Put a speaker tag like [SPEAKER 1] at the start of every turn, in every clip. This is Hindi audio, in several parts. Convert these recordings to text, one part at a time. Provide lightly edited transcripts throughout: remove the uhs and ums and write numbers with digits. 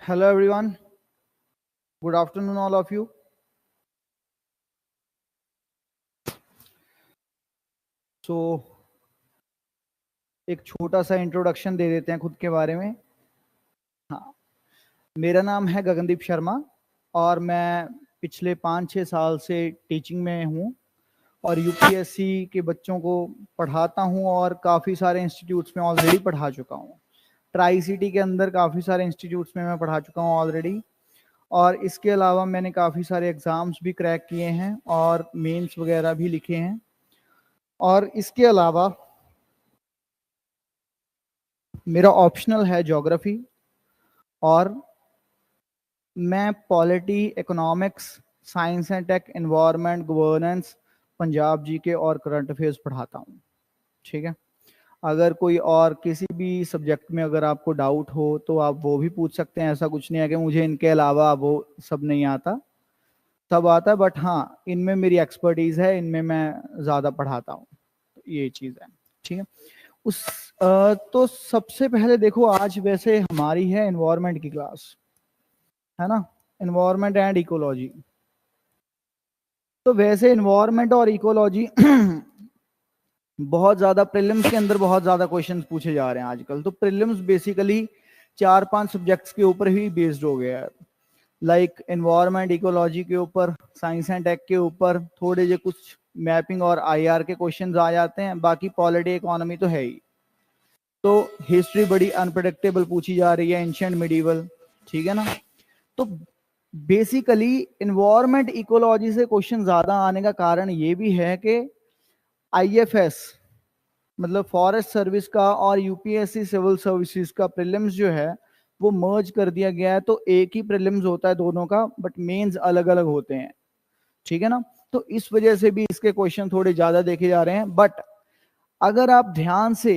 [SPEAKER 1] Hello everyone. Good afternoon all of you. So एक छोटा सा इंट्रोडक्शन दे देते हैं खुद के बारे में। हाँ, मेरा नाम है गगनदीप शर्मा और मैं पिछले 5-6 साल से टीचिंग में हूँ और यूपीएससी के बच्चों को पढ़ाता हूँ और काफ़ी सारे इंस्टीट्यूट्स में ऑलरेडी पढ़ा चुका हूँ। ट्राई सिटी के अंदर काफ़ी सारे इंस्टीट्यूट्स में मैं पढ़ा चुका हूँ ऑलरेडी। और इसके अलावा मैंने काफ़ी सारे एग्ज़ाम्स भी क्रैक किए हैं और मेंस वगैरह भी लिखे हैं। और इसके अलावा मेरा ऑप्शनल है ज्योग्राफी और मैं polity, economics, science and tech, environment, governance, Punjab GK और करंट अफेयर्स पढ़ाता हूँ। ठीक है, अगर कोई और किसी भी सब्जेक्ट में अगर आपको डाउट हो तो आप वो भी पूछ सकते हैं। ऐसा कुछ नहीं है कि मुझे इनके अलावा वो सब नहीं आता, सब आता है, बट हाँ इनमें मेरी एक्सपर्टीज है, इनमें मैं ज़्यादा पढ़ाता हूँ। तो ये चीज़ है। ठीक है, तो सबसे पहले देखो, आज वैसे हमारी है एनवायरनमेंट की क्लास, है ना, एनवायरनमेंट एंड इकोलॉजी। तो वैसे एनवायरनमेंट और इकोलॉजी बहुत ज़्यादा प्रीलिम्स के अंदर बहुत ज़्यादा क्वेश्चंस पूछे जा रहे हैं आजकल। तो प्रीलिम्स बेसिकली 4-5 सब्जेक्ट्स के ऊपर ही बेस्ड हो गया है, लाइक एनवायरनमेंट, इकोलॉजी के ऊपर, साइंस एंड टेक के ऊपर, थोड़े जो कुछ मैपिंग और आईआर के क्वेश्चंस आ जाते हैं, बाकी पॉलिटी, इकोनॉमी तो है ही। तो हिस्ट्री बड़ी अनप्रेडिक्टेबल पूछी जा रही है, एंशिएंट, मिडीवल, ठीक है ना। तो बेसिकली एनवायरनमेंट, इकोलॉजी से क्वेश्चन ज्यादा आने का कारण ये भी है कि आईएफएस मतलब फॉरेस्ट सर्विस का और यूपीएससी सिविल सर्विसेज का प्रीलिम्स जो है वो मर्ज कर दिया गया है। तो एक ही प्रीलिम्स होता है दोनों का, बट मेंस अलग अलग होते हैं, ठीक है ना। तो इस वजह से भी इसके क्वेश्चन थोड़े ज्यादा देखे जा रहे हैं। बट अगर आप ध्यान से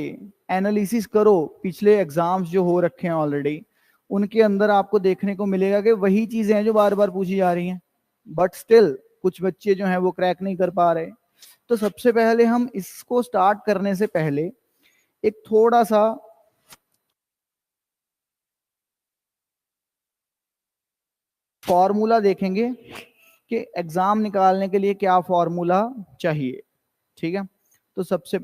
[SPEAKER 1] एनालिसिस करो पिछले एग्जाम्स जो हो रखे हैं ऑलरेडी, उनके अंदर आपको देखने को मिलेगा कि वही चीजें हैं जो बार बार पूछी जा रही हैं, बट स्टिल कुछ बच्चे जो हैं वो क्रैक नहीं कर पा रहे। तो सबसे पहले हम इसको स्टार्ट करने से पहले एक थोड़ा सा फॉर्मूला देखेंगे कि एग्जाम निकालने के लिए क्या फॉर्मूला चाहिए। ठीक है, तो सबसे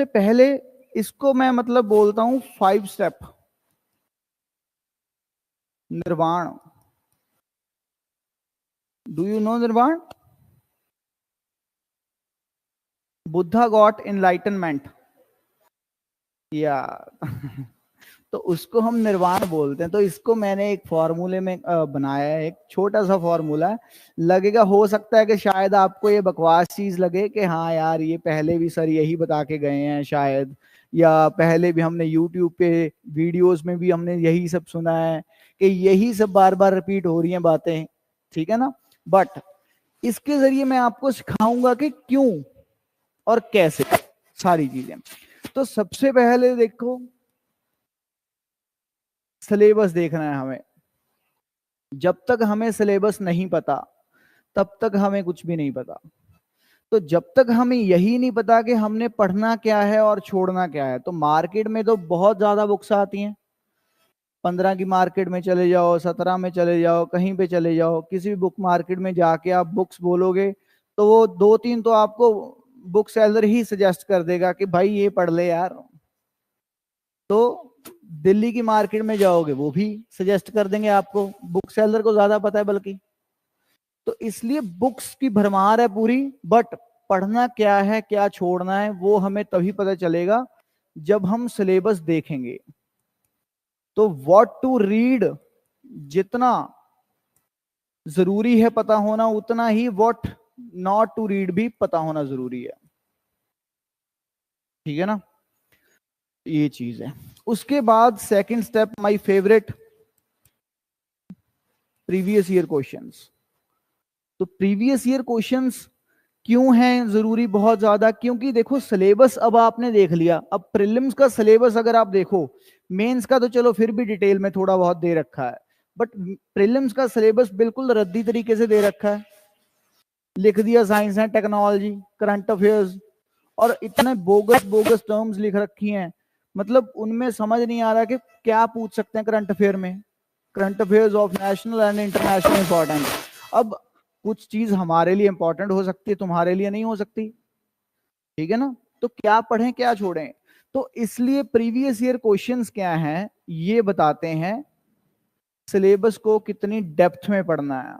[SPEAKER 1] पहले इसको मैं मतलब बोलता हूं 5 स्टेप निर्वाण। डू यू नो निर्वाण? बुद्धा गॉट एनलाइटनमेंट, या तो उसको हम निर्वाण बोलते हैं। तो इसको मैंने एक फॉर्मूले में बनाया है, एक छोटा सा फॉर्मूला है। लगेगा, हो सकता है कि शायद आपको ये बकवास चीज लगे कि हाँ यार ये पहले भी सर यही बता के गए हैं शायद, या पहले भी हमने यूट्यूब पे वीडियोस में भी हमने यही सब सुना है कि यही सब बार बार रिपीट हो रही हैं बातें, ठीक है ना। बट इसके जरिए मैं आपको सिखाऊंगा कि क्यों और कैसे सारी चीजें। तो सबसे पहले देखो, सिलेबस देखना है हमें। जब तक हमें सिलेबस नहीं पता तब तक हमें कुछ भी नहीं पता। तो जब तक हमें यही नहीं पता कि हमने पढ़ना क्या है और छोड़ना क्या है, तो मार्केट में तो बहुत ज्यादा बुक्स आती हैं। 15 की मार्केट में चले जाओ, 17 में चले जाओ, कहीं पे चले जाओ, किसी भी बुक मार्केट में जाके आप बुक्स बोलोगे तो वो 2-3 तो आपको बुक सेलर ही सजेस्ट कर देगा कि भाई ये पढ़ ले यार। तो दिल्ली की मार्केट में जाओगे वो भी सजेस्ट कर देंगे आपको, बुक सेलर को ज्यादा पता है बल्कि। तो इसलिए बुक्स की भरमार है पूरी, बट पढ़ना क्या है क्या छोड़ना है वो हमें तभी पता चलेगा जब हम सिलेबस देखेंगे। तो व्हाट टू रीड जितना जरूरी है पता होना, उतना ही व्हाट नॉट टू रीड भी पता होना जरूरी है, ठीक है ना। ये चीज है। उसके बाद second step, my favourite, previous year questions. तो प्रीवियस ईयर क्वेश्चंस क्यों हैं जरूरी बहुत ज्यादा? क्योंकि देखो सिलेबस अब आपने देख लिया, अब प्रीलिम्स का सिलेबस अगर आप देखो, मेंस का तो चलो फिर भी डिटेल में थोड़ा बहुत दे रखा है, बट प्रीलिम्स का सिलेबस बिल्कुल रद्दी तरीके से दे रखा है। लिख दिया science and technology, current affairs, और इतने बोगस बोगस टर्म्स लिख रखी हैं। मतलब उनमें समझ नहीं आ रहा कि क्या पूछ सकते हैं करंट अफेयर में, current affairs of national and international importance. अब कुछ चीज हमारे लिए इंपॉर्टेंट हो सकती है, तुम्हारे लिए नहीं हो सकती, ठीक है ना, तो क्या पढ़ें क्या छोड़ें। तो इसलिए प्रीवियस ईयर क्वेश्चंस क्या हैं ये बताते हैं, सिलेबस को कितनी डेप्थ में पढ़ना है,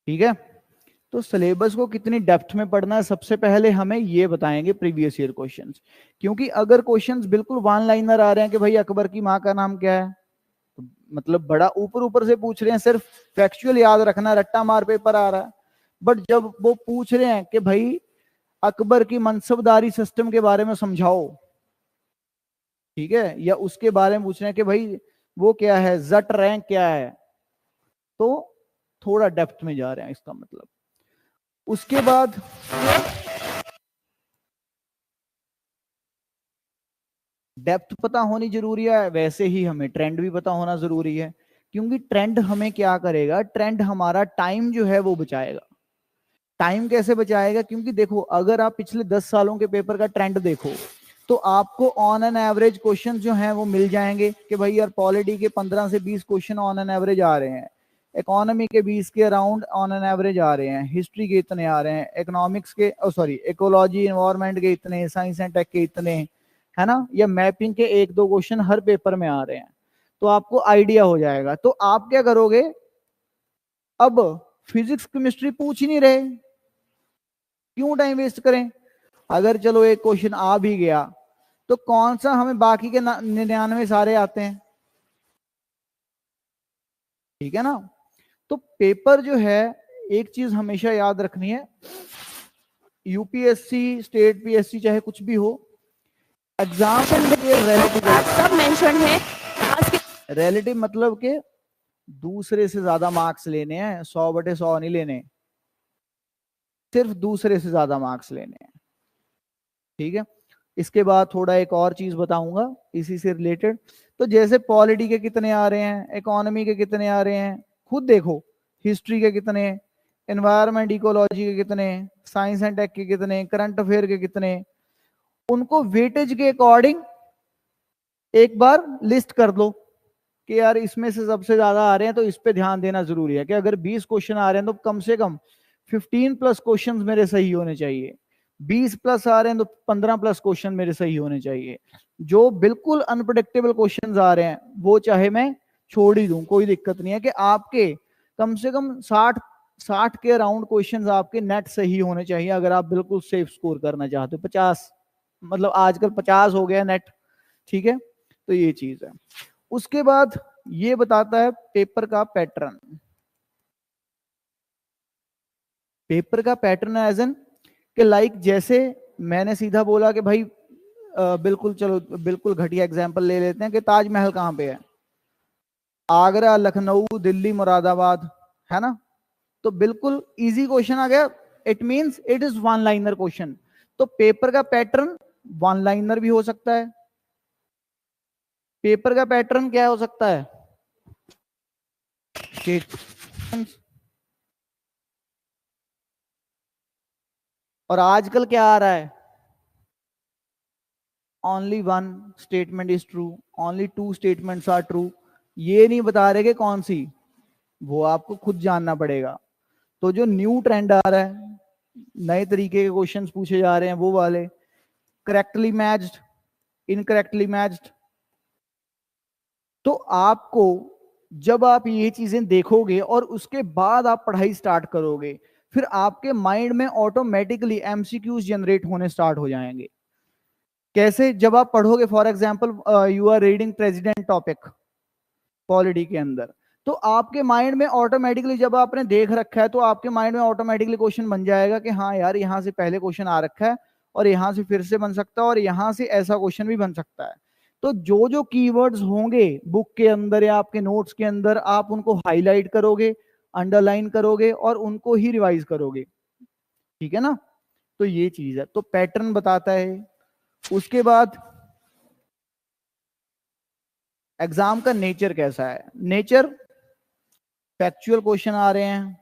[SPEAKER 1] ठीक है। तो सिलेबस को कितनी डेप्थ में पढ़ना है सबसे पहले हमें ये बताएंगे प्रीवियस ईयर क्वेश्चंस। क्योंकि अगर क्वेश्चंस बिल्कुल वन लाइनर आ रहे हैं कि भाई अकबर की माँ का नाम क्या है, तो मतलब बड़ा ऊपर ऊपर से पूछ रहे हैं, सिर्फ फैक्चुअल याद रखना, रट्टा मार पेपर आ रहा है। बट जब वो पूछ रहे हैं कि भाई अकबर की मनसबदारी सिस्टम के बारे में समझाओ, ठीक है, या उसके बारे में पूछ रहे हैं कि भाई वो क्या है, जट रैंक क्या है, तो थोड़ा डेप्थ में जा रहे हैं इसका मतलब। उसके बाद डेप्थ पता होनी जरूरी है, वैसे ही हमें ट्रेंड भी पता होना जरूरी है। क्योंकि ट्रेंड हमें क्या करेगा, ट्रेंड हमारा टाइम जो है वो बचाएगा। टाइम कैसे बचाएगा, क्योंकि देखो अगर आप पिछले 10 सालों के पेपर का ट्रेंड देखो तो आपको ऑन एन एवरेज क्वेश्चन जो हैं वो मिल जाएंगे कि भाई यार पॉलिटी के 15 से 20 क्वेश्चन ऑन एन एवरेज आ रहे हैं, इकोनॉमी के 20 के अराउंड ऑन एन एवरेज आ रहे हैं, हिस्ट्री के इतने आ रहे हैं, इकोनॉमिक्स के सॉरी इकोलॉजी एनवायरमेंट के इतने, साइंस एंड टेक के इतने, है ना, या मैपिंग के एक दो क्वेश्चन हर पेपर में आ रहे हैं। तो आपको आइडिया हो जाएगा। तो आप क्या करोगे, अब फिजिक्स केमिस्ट्री पूछ ही नहीं रहे, क्यों टाइम वेस्ट करें। अगर चलो एक क्वेश्चन आ भी गया तो कौन सा हमें बाकी के 99 सारे आते हैं, ठीक है ना। तो पेपर जो है, एक चीज हमेशा याद रखनी है, यूपीएससी स्टेट पीएससी चाहे कुछ भी हो, एग्जाम सब मेंशन है। रिलेटिव मतलब के दूसरे से ज्यादा मार्क्स लेने हैं, 100/100 नहीं लेने, सिर्फ दूसरे से ज्यादा मार्क्स लेने हैं, ठीक है। इसके बाद थोड़ा एक और चीज बताऊंगा इसी से रिलेटेड। तो जैसे पॉलिटी के कितने आ रहे हैं, इकोनॉमी के कितने आ रहे हैं, खुद देखो, हिस्ट्री के कितने, एनवायरमेंट इकोलॉजी के कितने, साइंस एंड टेक के कितने, करंट अफेयर के कितने, उनको वेटेज के अकॉर्डिंग एक बार लिस्ट कर लो कि यार इसमें से सबसे ज्यादा आ रहे हैं तो इस पे ध्यान देना जरूरी है। कि अगर 20 क्वेश्चन आ रहे हैं तो कम से कम 15+ क्वेश्चन मेरे सही होने चाहिए, 20+ आ रहे हैं तो 15+ क्वेश्चन मेरे सही होने चाहिए। जो बिल्कुल अनप्रडिक्टेबल क्वेश्चन आ रहे हैं वो चाहे मैं छोड़ ही दूं, कोई दिक्कत नहीं है, कि आपके कम से कम 60 के अराउंड क्वेश्चन आपके नेट सही होने चाहिए अगर आप बिल्कुल सेफ स्कोर करना चाहते हो। 50 मतलब आजकल 50 हो गया नेट, ठीक है। तो ये चीज है। उसके बाद ये बताता है पेपर का पैटर्न। पेपर का पैटर्न एज एन कि लाइक जैसे मैंने सीधा बोला कि भाई बिल्कुल चलो बिल्कुल घटिया एग्जांपल ले लेते हैं कि ताजमहल कहाँ पे है, आगरा, लखनऊ, दिल्ली, मुरादाबाद, है ना। तो बिल्कुल इजी क्वेश्चन आ गया, it means it is one liner question. तो पेपर का पैटर्न वन लाइनर भी हो सकता है। पेपर का पैटर्न क्या हो सकता है, स्टेटमेंट। और आजकल क्या आ रहा है, only one statement is true, only 2 statements are true. ये नहीं बता रहे कि कौन सी, वो आपको खुद जानना पड़ेगा। तो जो न्यू ट्रेंड आ रहा है, नए तरीके के क्वेश्चंस पूछे जा रहे हैं वो वाले, करेक्टली मैच्ड, इनकरेक्टली मैच्ड। तो आपको जब आप ये चीजें देखोगे और उसके बाद आप पढ़ाई स्टार्ट करोगे, फिर आपके माइंड में ऑटोमेटिकली एमसीक्यूज जनरेट होने स्टार्ट हो जाएंगे। कैसे, जब आप पढ़ोगे, for example you are reading president topic polity के अंदर, तो आपके माइंड में ऑटोमेटिकली, जब आपने देख रखा है तो आपके माइंड में ऑटोमेटिकली क्वेश्चन बन जाएगा कि हाँ यार यहाँ से पहले क्वेश्चन आ रखा है और यहाँ से फिर से बन सकता है और यहाँ से ऐसा क्वेश्चन भी बन सकता है। तो जो जो कीवर्ड्स होंगे बुक के अंदर या आपके नोट्स के अंदर, आप उनको हाईलाइट करोगे, अंडरलाइन करोगे और उनको ही रिवाइज करोगे, ठीक है ना। तो ये चीज है, तो पैटर्न बताता है। उसके बाद एग्जाम का नेचर कैसा है, नेचर फैक्चुअल क्वेश्चन आ रहे हैं,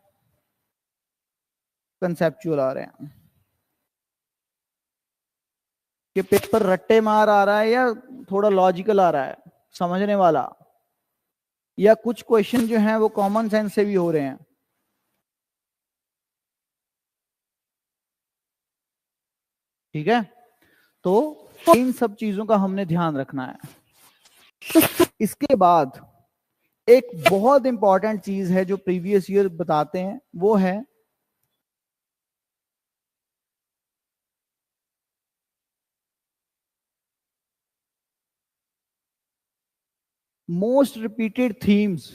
[SPEAKER 1] कंसेप्चुअल आ रहे हैं। कि पेपर रट्टे मार आ रहा है या थोड़ा लॉजिकल आ रहा है, समझने वाला, या कुछ क्वेश्चन जो हैं वो कॉमन सेंस से भी हो रहे हैं। ठीक है, तो इन सब चीजों का हमने ध्यान रखना है। इसके बाद एक बहुत इंपॉर्टेंट चीज है जो प्रीवियस ईयर बताते हैं, वो है most repeated themes.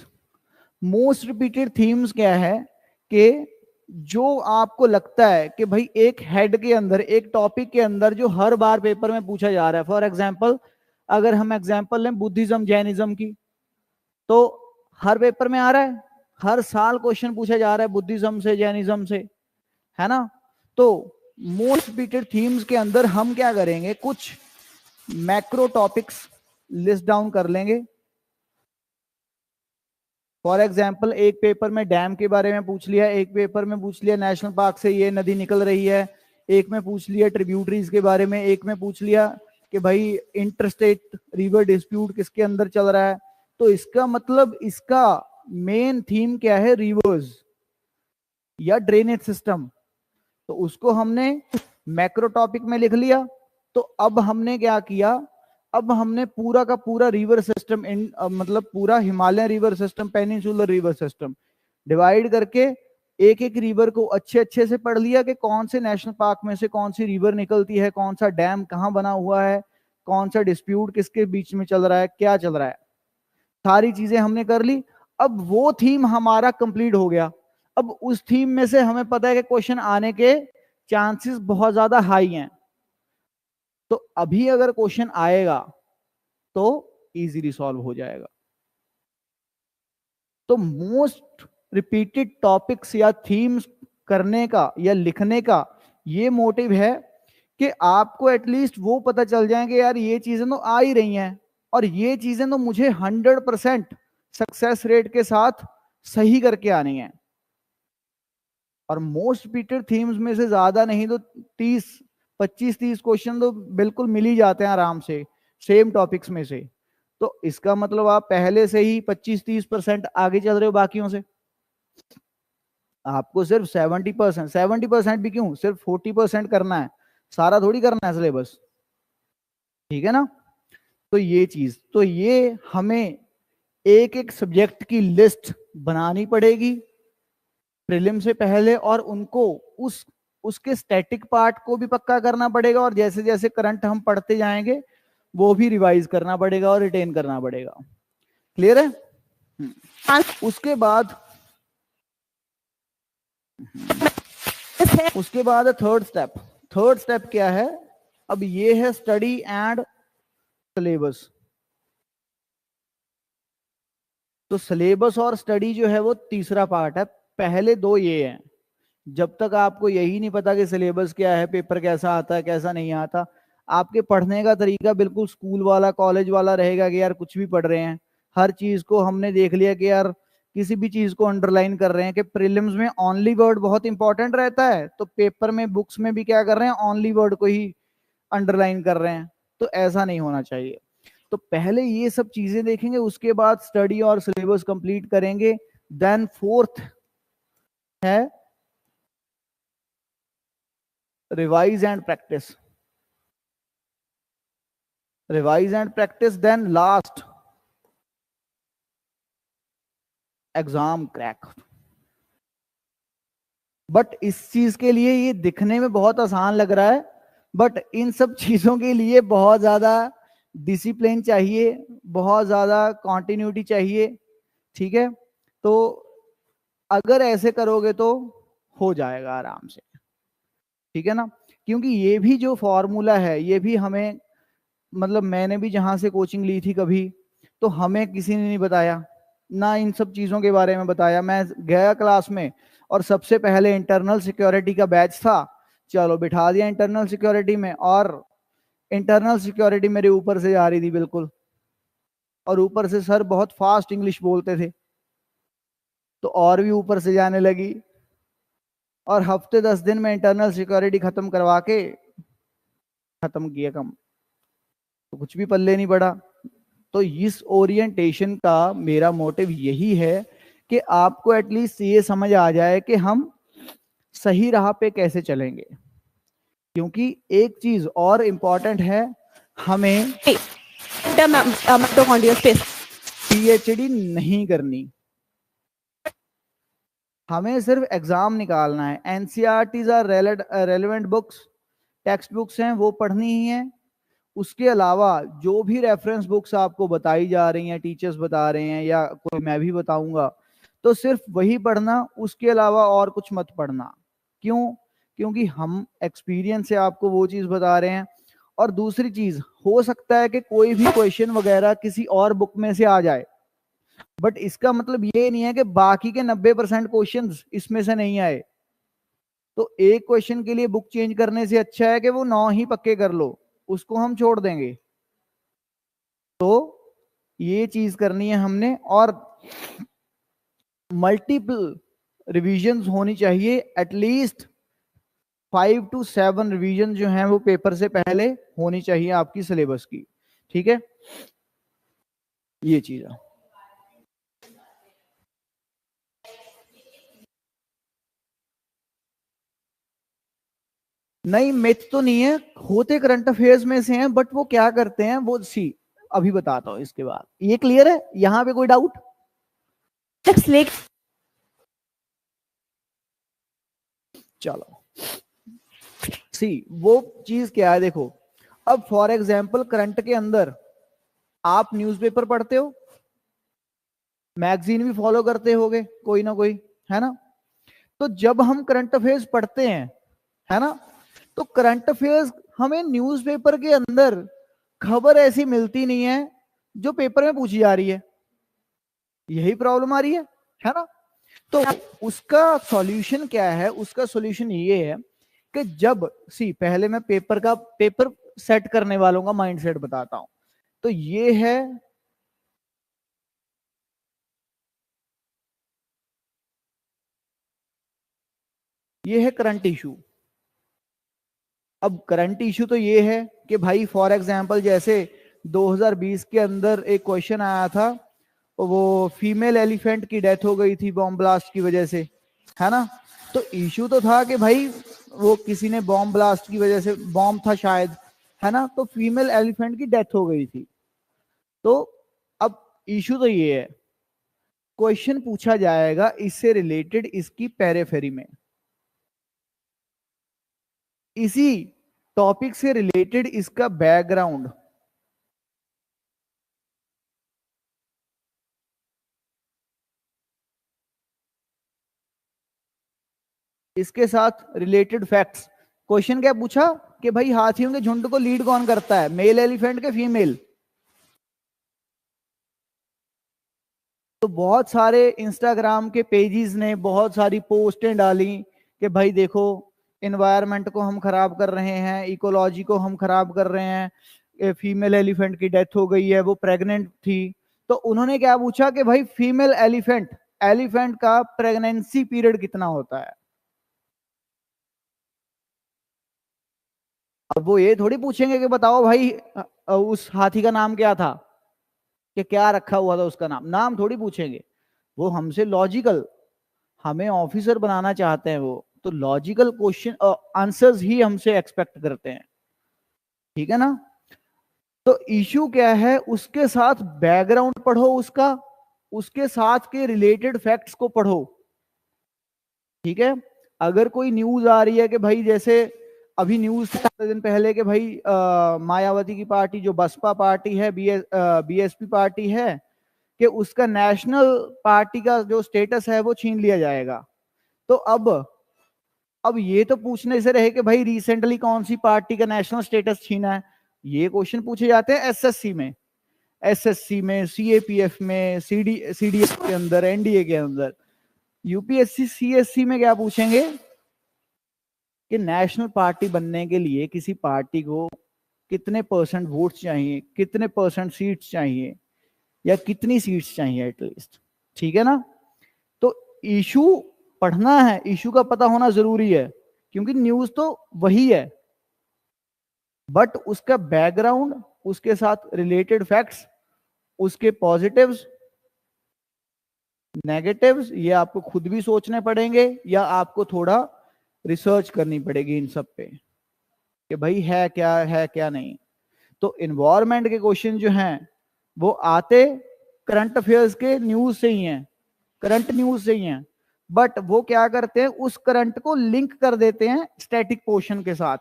[SPEAKER 1] Most repeated themes क्या है कि जो आपको लगता है कि भाई एक हेड के अंदर, एक टॉपिक के अंदर जो हर बार पेपर में पूछा जा रहा है। फॉर एग्जांपल, अगर हम एग्जांपल लें बुद्धिज्म जैनिज्म की, तो हर पेपर में आ रहा है, हर साल क्वेश्चन पूछा जा रहा है बुद्धिज्म से, जैनिज्म से, है ना। तो मोस्ट रिपीटेड थीम्स के अंदर हम क्या करेंगे, कुछ मैक्रो टॉपिक्स लिस्ट डाउन कर लेंगे। फॉर एग्जाम्पल, एक पेपर में डैम के बारे में पूछ लिया, एक पेपर में पूछ लिया नेशनल पार्क से ये नदी निकल रही है, एक में पूछ लिया ट्रिब्यूटरीज के बारे में, एक में पूछ लिया कि भाई इंटरस्टेट रिवर डिस्प्यूट किसके अंदर चल रहा है। तो इसका मतलब इसका मेन थीम क्या है, रिवर्स या ड्रेनेज सिस्टम। तो उसको हमने मैक्रो टॉपिक में लिख लिया। तो अब हमने क्या किया, अब हमने पूरा का पूरा रिवर सिस्टम मतलब पूरा Himalayan river system, peninsular river system divide करके एक एक रिवर को अच्छे अच्छे से पढ़ लिया कि कौन से नेशनल पार्क में से कौन सी रिवर निकलती है, कौन सा डैम कहाँ बना हुआ है, कौन सा डिस्प्यूट किसके बीच में चल रहा है, क्या चल रहा है, सारी चीजें हमने कर ली। अब वो थीम हमारा कंप्लीट हो गया। अब उस थीम में से हमें पता है कि क्वेश्चन आने के चांसेस बहुत ज्यादा हाई हैं। तो अभी अगर क्वेश्चन आएगा तो इजीली सॉल्व हो जाएगा। तो मोस्ट रिपीटेड टॉपिक्स या थीम्स करने का या लिखने का ये मोटिव है कि आपको एटलीस्ट वो पता चल जाए कि यार ये चीजें तो आ ही रही हैं और ये चीजें तो मुझे 100% सक्सेस रेट के साथ सही करके आनी है। और मोस्ट रिपीटेड थीम्स में से ज्यादा नहीं तो 25-30 क्वेश्चन तो बिल्कुल मिल ही जाते हैं आराम से सेम टॉपिक्स में से। तो इसका मतलब आप पहले से ही 25-30% आगे चल रहे हो बाकियों से। आपको सिर्फ 70%, 70% भी क्यों, सिर्फ 40% करना है, सारा थोड़ी करना है सिलेबस। ठीक है ना। तो ये चीज, तो ये हमें एक एक सब्जेक्ट की लिस्ट बनानी पड़ेगी प्रीलिम से पहले, और उनको उसके स्टैटिक पार्ट को भी पक्का करना पड़ेगा, और जैसे जैसे करंट हम पढ़ते जाएंगे वो भी रिवाइज करना पड़ेगा और रिटेन करना पड़ेगा। क्लियर है। उसके बाद थर्ड स्टेप। थर्ड स्टेप क्या है, अब ये है स्टडी एंड सिलेबस। तो सिलेबस और स्टडी जो है वो तीसरा पार्ट है, पहले दो ये हैं। जब तक आपको यही नहीं पता कि सिलेबस क्या है, पेपर कैसा आता है कैसा नहीं आता, आपके पढ़ने का तरीका बिल्कुल स्कूल वाला कॉलेज वाला रहेगा कि यार कुछ भी पढ़ रहे हैं, हर चीज को हमने देख लिया कि यार किसी भी चीज को अंडरलाइन कर रहे हैं। कि प्रीलिम्स में ओनली वर्ड बहुत इंपॉर्टेंट रहता है, तो पेपर में बुक्स में भी क्या कर रहे हैं, ओनली वर्ड को ही अंडरलाइन कर रहे हैं। तो ऐसा नहीं होना चाहिए। तो पहले ये सब चीजें देखेंगे, उसके बाद स्टडी और सिलेबस कंप्लीट करेंगे। देन फोर्थ है revise and practice. Revise and practice, then last exam crack. But इस चीज के लिए ये दिखने में बहुत आसान लग रहा है, बट इन सब चीजों के लिए बहुत ज्यादा डिसिप्लिन चाहिए, बहुत ज्यादा कॉन्टिन्यूटी चाहिए। ठीक है, तो अगर ऐसे करोगे तो हो जाएगा आराम से। ठीक है ना, क्योंकि ये भी जो फॉर्मूला है ये भी हमें, मतलब मैंने भी जहां से कोचिंग ली थी कभी, तो हमें किसी ने नहीं बताया ना इन सब चीजों के बारे में बताया। मैं गया क्लास में और सबसे पहले इंटरनल सिक्योरिटी का बैच था, चलो बिठा दिया इंटरनल सिक्योरिटी में, और इंटरनल सिक्योरिटी मेरे ऊपर से जा रही थी बिल्कुल, और ऊपर से सर बहुत फास्ट इंग्लिश बोलते थे तो और भी ऊपर से जाने लगी। और हफ्ते 10 दिन में इंटरनल सिक्योरिटी खत्म करवा के खत्म किया कम, तो कुछ भी पल्ले नहीं पड़ा। तो इस ओरिएंटेशन का मेरा मोटिव यही है कि आपको एटलीस्ट ये समझ आ जाए कि हम सही राह पे कैसे चलेंगे। क्योंकि एक चीज और इंपॉर्टेंट है, हमें पीएचडी नहीं करनी, हमें सिर्फ एग्जाम निकालना है। NCERTs are relevant books, text books हैं वो पढ़नी ही है। उसके अलावा जो भी रेफरेंस बुक्स आपको बताई जा रही हैं, टीचर्स बता रहे हैं या कोई मैं भी बताऊंगा, तो सिर्फ वही पढ़ना, उसके अलावा और कुछ मत पढ़ना। क्यों? क्योंकि हम एक्सपीरियंस से आपको वो चीज बता रहे हैं। और दूसरी चीज, हो सकता है कि कोई भी क्वेश्चन वगैरह किसी और बुक में से आ जाए, बट इसका मतलब ये नहीं है कि बाकी के 90% क्वेश्चन इसमें से नहीं आए। तो एक क्वेश्चन के लिए बुक चेंज करने से अच्छा है कि वो 9 ही पक्के कर लो, उसको हम छोड़ देंगे। तो ये चीज करनी है हमने। और मल्टीपल रिवीजन होनी चाहिए, एटलीस्ट 5 to 7 रिवीजन जो हैं वो पेपर से पहले होनी चाहिए आपकी सिलेबस की। ठीक है, ये चीज है। नहीं, मिथ तो नहीं है, होते करंट अफेयर्स में से हैं, बट वो क्या करते हैं वो सी, अभी बताता हूं इसके बाद। ये क्लियर है यहां पे कोई डाउट? चलो सी, वो चीज क्या है देखो। अब फॉर एग्जाम्पल करंट के अंदर आप न्यूज़पेपर पढ़ते हो, मैगजीन भी फॉलो करते होगे कोई ना कोई, है ना? तो जब हम करंट अफेयर्स पढ़ते हैं, है ना, तो करंट अफेयर्स हमें न्यूज़पेपर के अंदर खबर ऐसी मिलती नहीं है जो पेपर में पूछी जा रही है। यही प्रॉब्लम आ रही है ना? तो उसका सॉल्यूशन क्या है? उसका सॉल्यूशन ये है कि जब सी, पहले मैं पेपर सेट करने वालों का माइंडसेट बताता हूं। तो ये है, ये है करंट इशू। अब करंट इशू तो ये है कि भाई फॉर एग्जांपल जैसे 2020 के अंदर एक क्वेश्चन आया था, वो फीमेल एलिफेंट की डेथ हो गई थी बॉम्ब ब्लास्ट की वजह से, है ना? तो इशू तो था कि भाई वो किसी ने बॉम्ब ब्लास्ट की वजह से, बॉम्ब था शायद, है ना, तो फीमेल एलिफेंट की डेथ हो गई थी। तो अब इशू तो ये है, क्वेश्चन पूछा जाएगा इससे रिलेटेड, इसकी पेरिफेरी में, इसी टॉपिक से रिलेटेड इसका बैकग्राउंड, इसके साथ रिलेटेड फैक्ट्स। क्वेश्चन क्या पूछा कि भाई हाथियों के झुंड को लीड कौन करता है, मेल एलिफेंट के फीमेल? तो बहुत सारे इंस्टाग्राम के पेजेस ने बहुत सारी पोस्टें डाली कि भाई देखो, एनवायरनमेंट को हम खराब कर रहे हैं, इकोलॉजी को हम खराब कर रहे हैं, फीमेल एलिफेंट की डेथ हो गई है, वो प्रेग्नेंट थी। तो उन्होंने क्या पूछा कि भाई फीमेल एलिफेंट, एलिफेंट का प्रेगनेंसी पीरियड कितना होता है? अब वो ये थोड़ी पूछेंगे कि बताओ भाई उस हाथी का नाम क्या था, कि क्या रखा हुआ था उसका नाम, नाम थोड़ी पूछेंगे। वो हमसे लॉजिकल, हमें ऑफिसर बनाना चाहते हैं वो, तो लॉजिकल क्वेश्चन आंसर्स ही हमसे एक्सपेक्ट करते हैं। ठीक है ना? तो इशू क्या है, उसके साथ बैकग्राउंड पढ़ो उसका, उसके साथ के रिलेटेड फैक्ट्स को पढ़ो। ठीक है? अगर कोई न्यूज आ रही है कि भाई, जैसे अभी न्यूज था 4 दिन पहले कि भाई मायावती की पार्टी जो बसपा पार्टी है, बीएसपी पार्टी है, कि उसका नेशनल पार्टी का जो स्टेटस है वो छीन लिया जाएगा। तो अब ये तो पूछने से रहे कि भाई रिसेंटली कौन सी पार्टी का नेशनल स्टेटस छीना है। ये क्वेश्चन पूछे जाते हैं एसएससी में, सीएपीएफ में, सीडीएस के अंदर, एनडीए के अंदर। यूपीएससी सीएससी में क्या पूछेंगे कि नेशनल पार्टी बनने के लिए किसी पार्टी को कितने परसेंट वोट चाहिए, कितने परसेंट सीट्स चाहिए, या कितनी सीट्स चाहिए एटलीस्ट। ठीक है ना? तो इशू पढ़ना है, इशू का पता होना जरूरी है, क्योंकि न्यूज तो वही है। बट उसका बैकग्राउंड, उसके साथ रिलेटेड फैक्ट्स, उसके पॉजिटिव्स, नेगेटिव्स, ये आपको खुद भी सोचने पड़ेंगे या आपको थोड़ा रिसर्च करनी पड़ेगी इन सब पे कि भाई है क्या नहीं। तो इन्वायरमेंट के क्वेश्चन जो हैं वो आते करंट अफेयर्स के न्यूज से ही हैं, करंट न्यूज से ही हैं, बट वो क्या करते हैं, उस करंट को लिंक कर देते हैं स्टैटिक पोर्शन के साथ।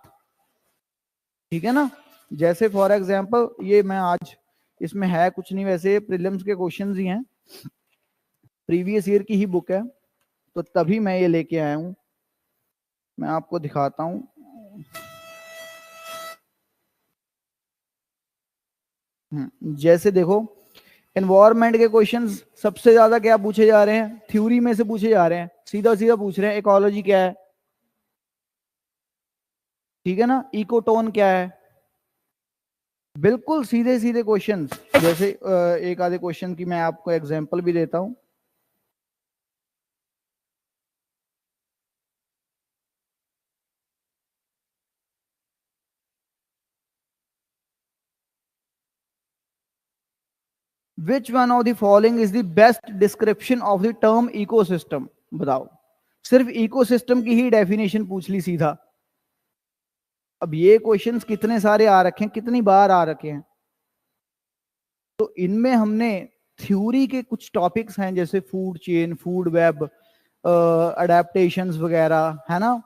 [SPEAKER 1] ठीक है ना। जैसे फॉर एग्जांपल ये मैं आज, इसमें है कुछ नहीं, वैसे प्रीलिम्स के क्वेश्चंस ही हैं, प्रीवियस ईयर की ही बुक है, तो तभी मैं ये लेके आया हूं। मैं आपको दिखाता हूं। जैसे देखो, एनवायरमेंट के क्वेश्चंस सबसे ज्यादा क्या पूछे जा रहे हैं, थ्योरी में से पूछे जा रहे हैं, सीधा सीधा पूछ रहे हैं इकोलॉजी क्या है, ठीक है ना, इकोटोन क्या है, बिल्कुल सीधे सीधे क्वेश्चंस। जैसे एक आधे क्वेश्चन की मैं आपको एग्जांपल भी देता हूं। Which one of the following is the best description of the term ecosystem? बताओ, सिर्फ इकोसिस्टम की ही डेफिनेशन पूछ ली सीधा। अब ये क्वेश्चंस कितने सारे आ रखे हैं, कितनी बार आ रखे हैं, तो इनमें हमने थ्योरी के कुछ टॉपिक्स हैं जैसे food chain, food web, adaptations वगैरह, है ना,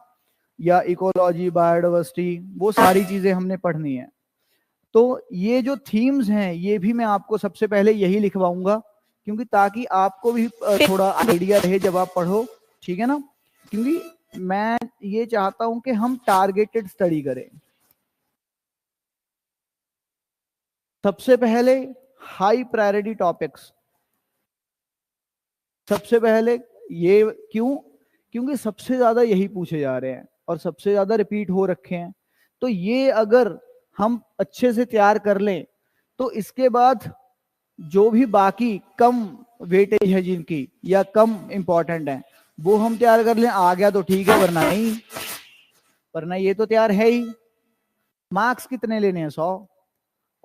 [SPEAKER 1] या इकोलॉजी, बायोडाइवर्सिटी, वो सारी चीजें हमने पढ़नी है। तो ये जो थीम्स हैं ये भी मैं आपको सबसे पहले यही लिखवाऊंगा, क्योंकि ताकि आपको भी थोड़ा आइडिया रहे जब आप पढ़ो, ठीक है ना। क्योंकि मैं ये चाहता हूं कि हम टारगेटेड स्टडी करें। सबसे पहले हाई प्रायोरिटी टॉपिक्स, सबसे पहले ये, क्यों, क्योंकि सबसे ज्यादा यही पूछे जा रहे हैं और सबसे ज्यादा रिपीट हो रखे हैं। तो ये अगर हम अच्छे से तैयार कर लें तो इसके बाद जो भी बाकी कम वेटेज है जिनकी या कम इंपॉर्टेंट है वो हम तैयार कर लें, आ गया तो ठीक है, वरना नहीं, वरना ये तो तैयार है ही। मार्क्स कितने लेने हैं, 100,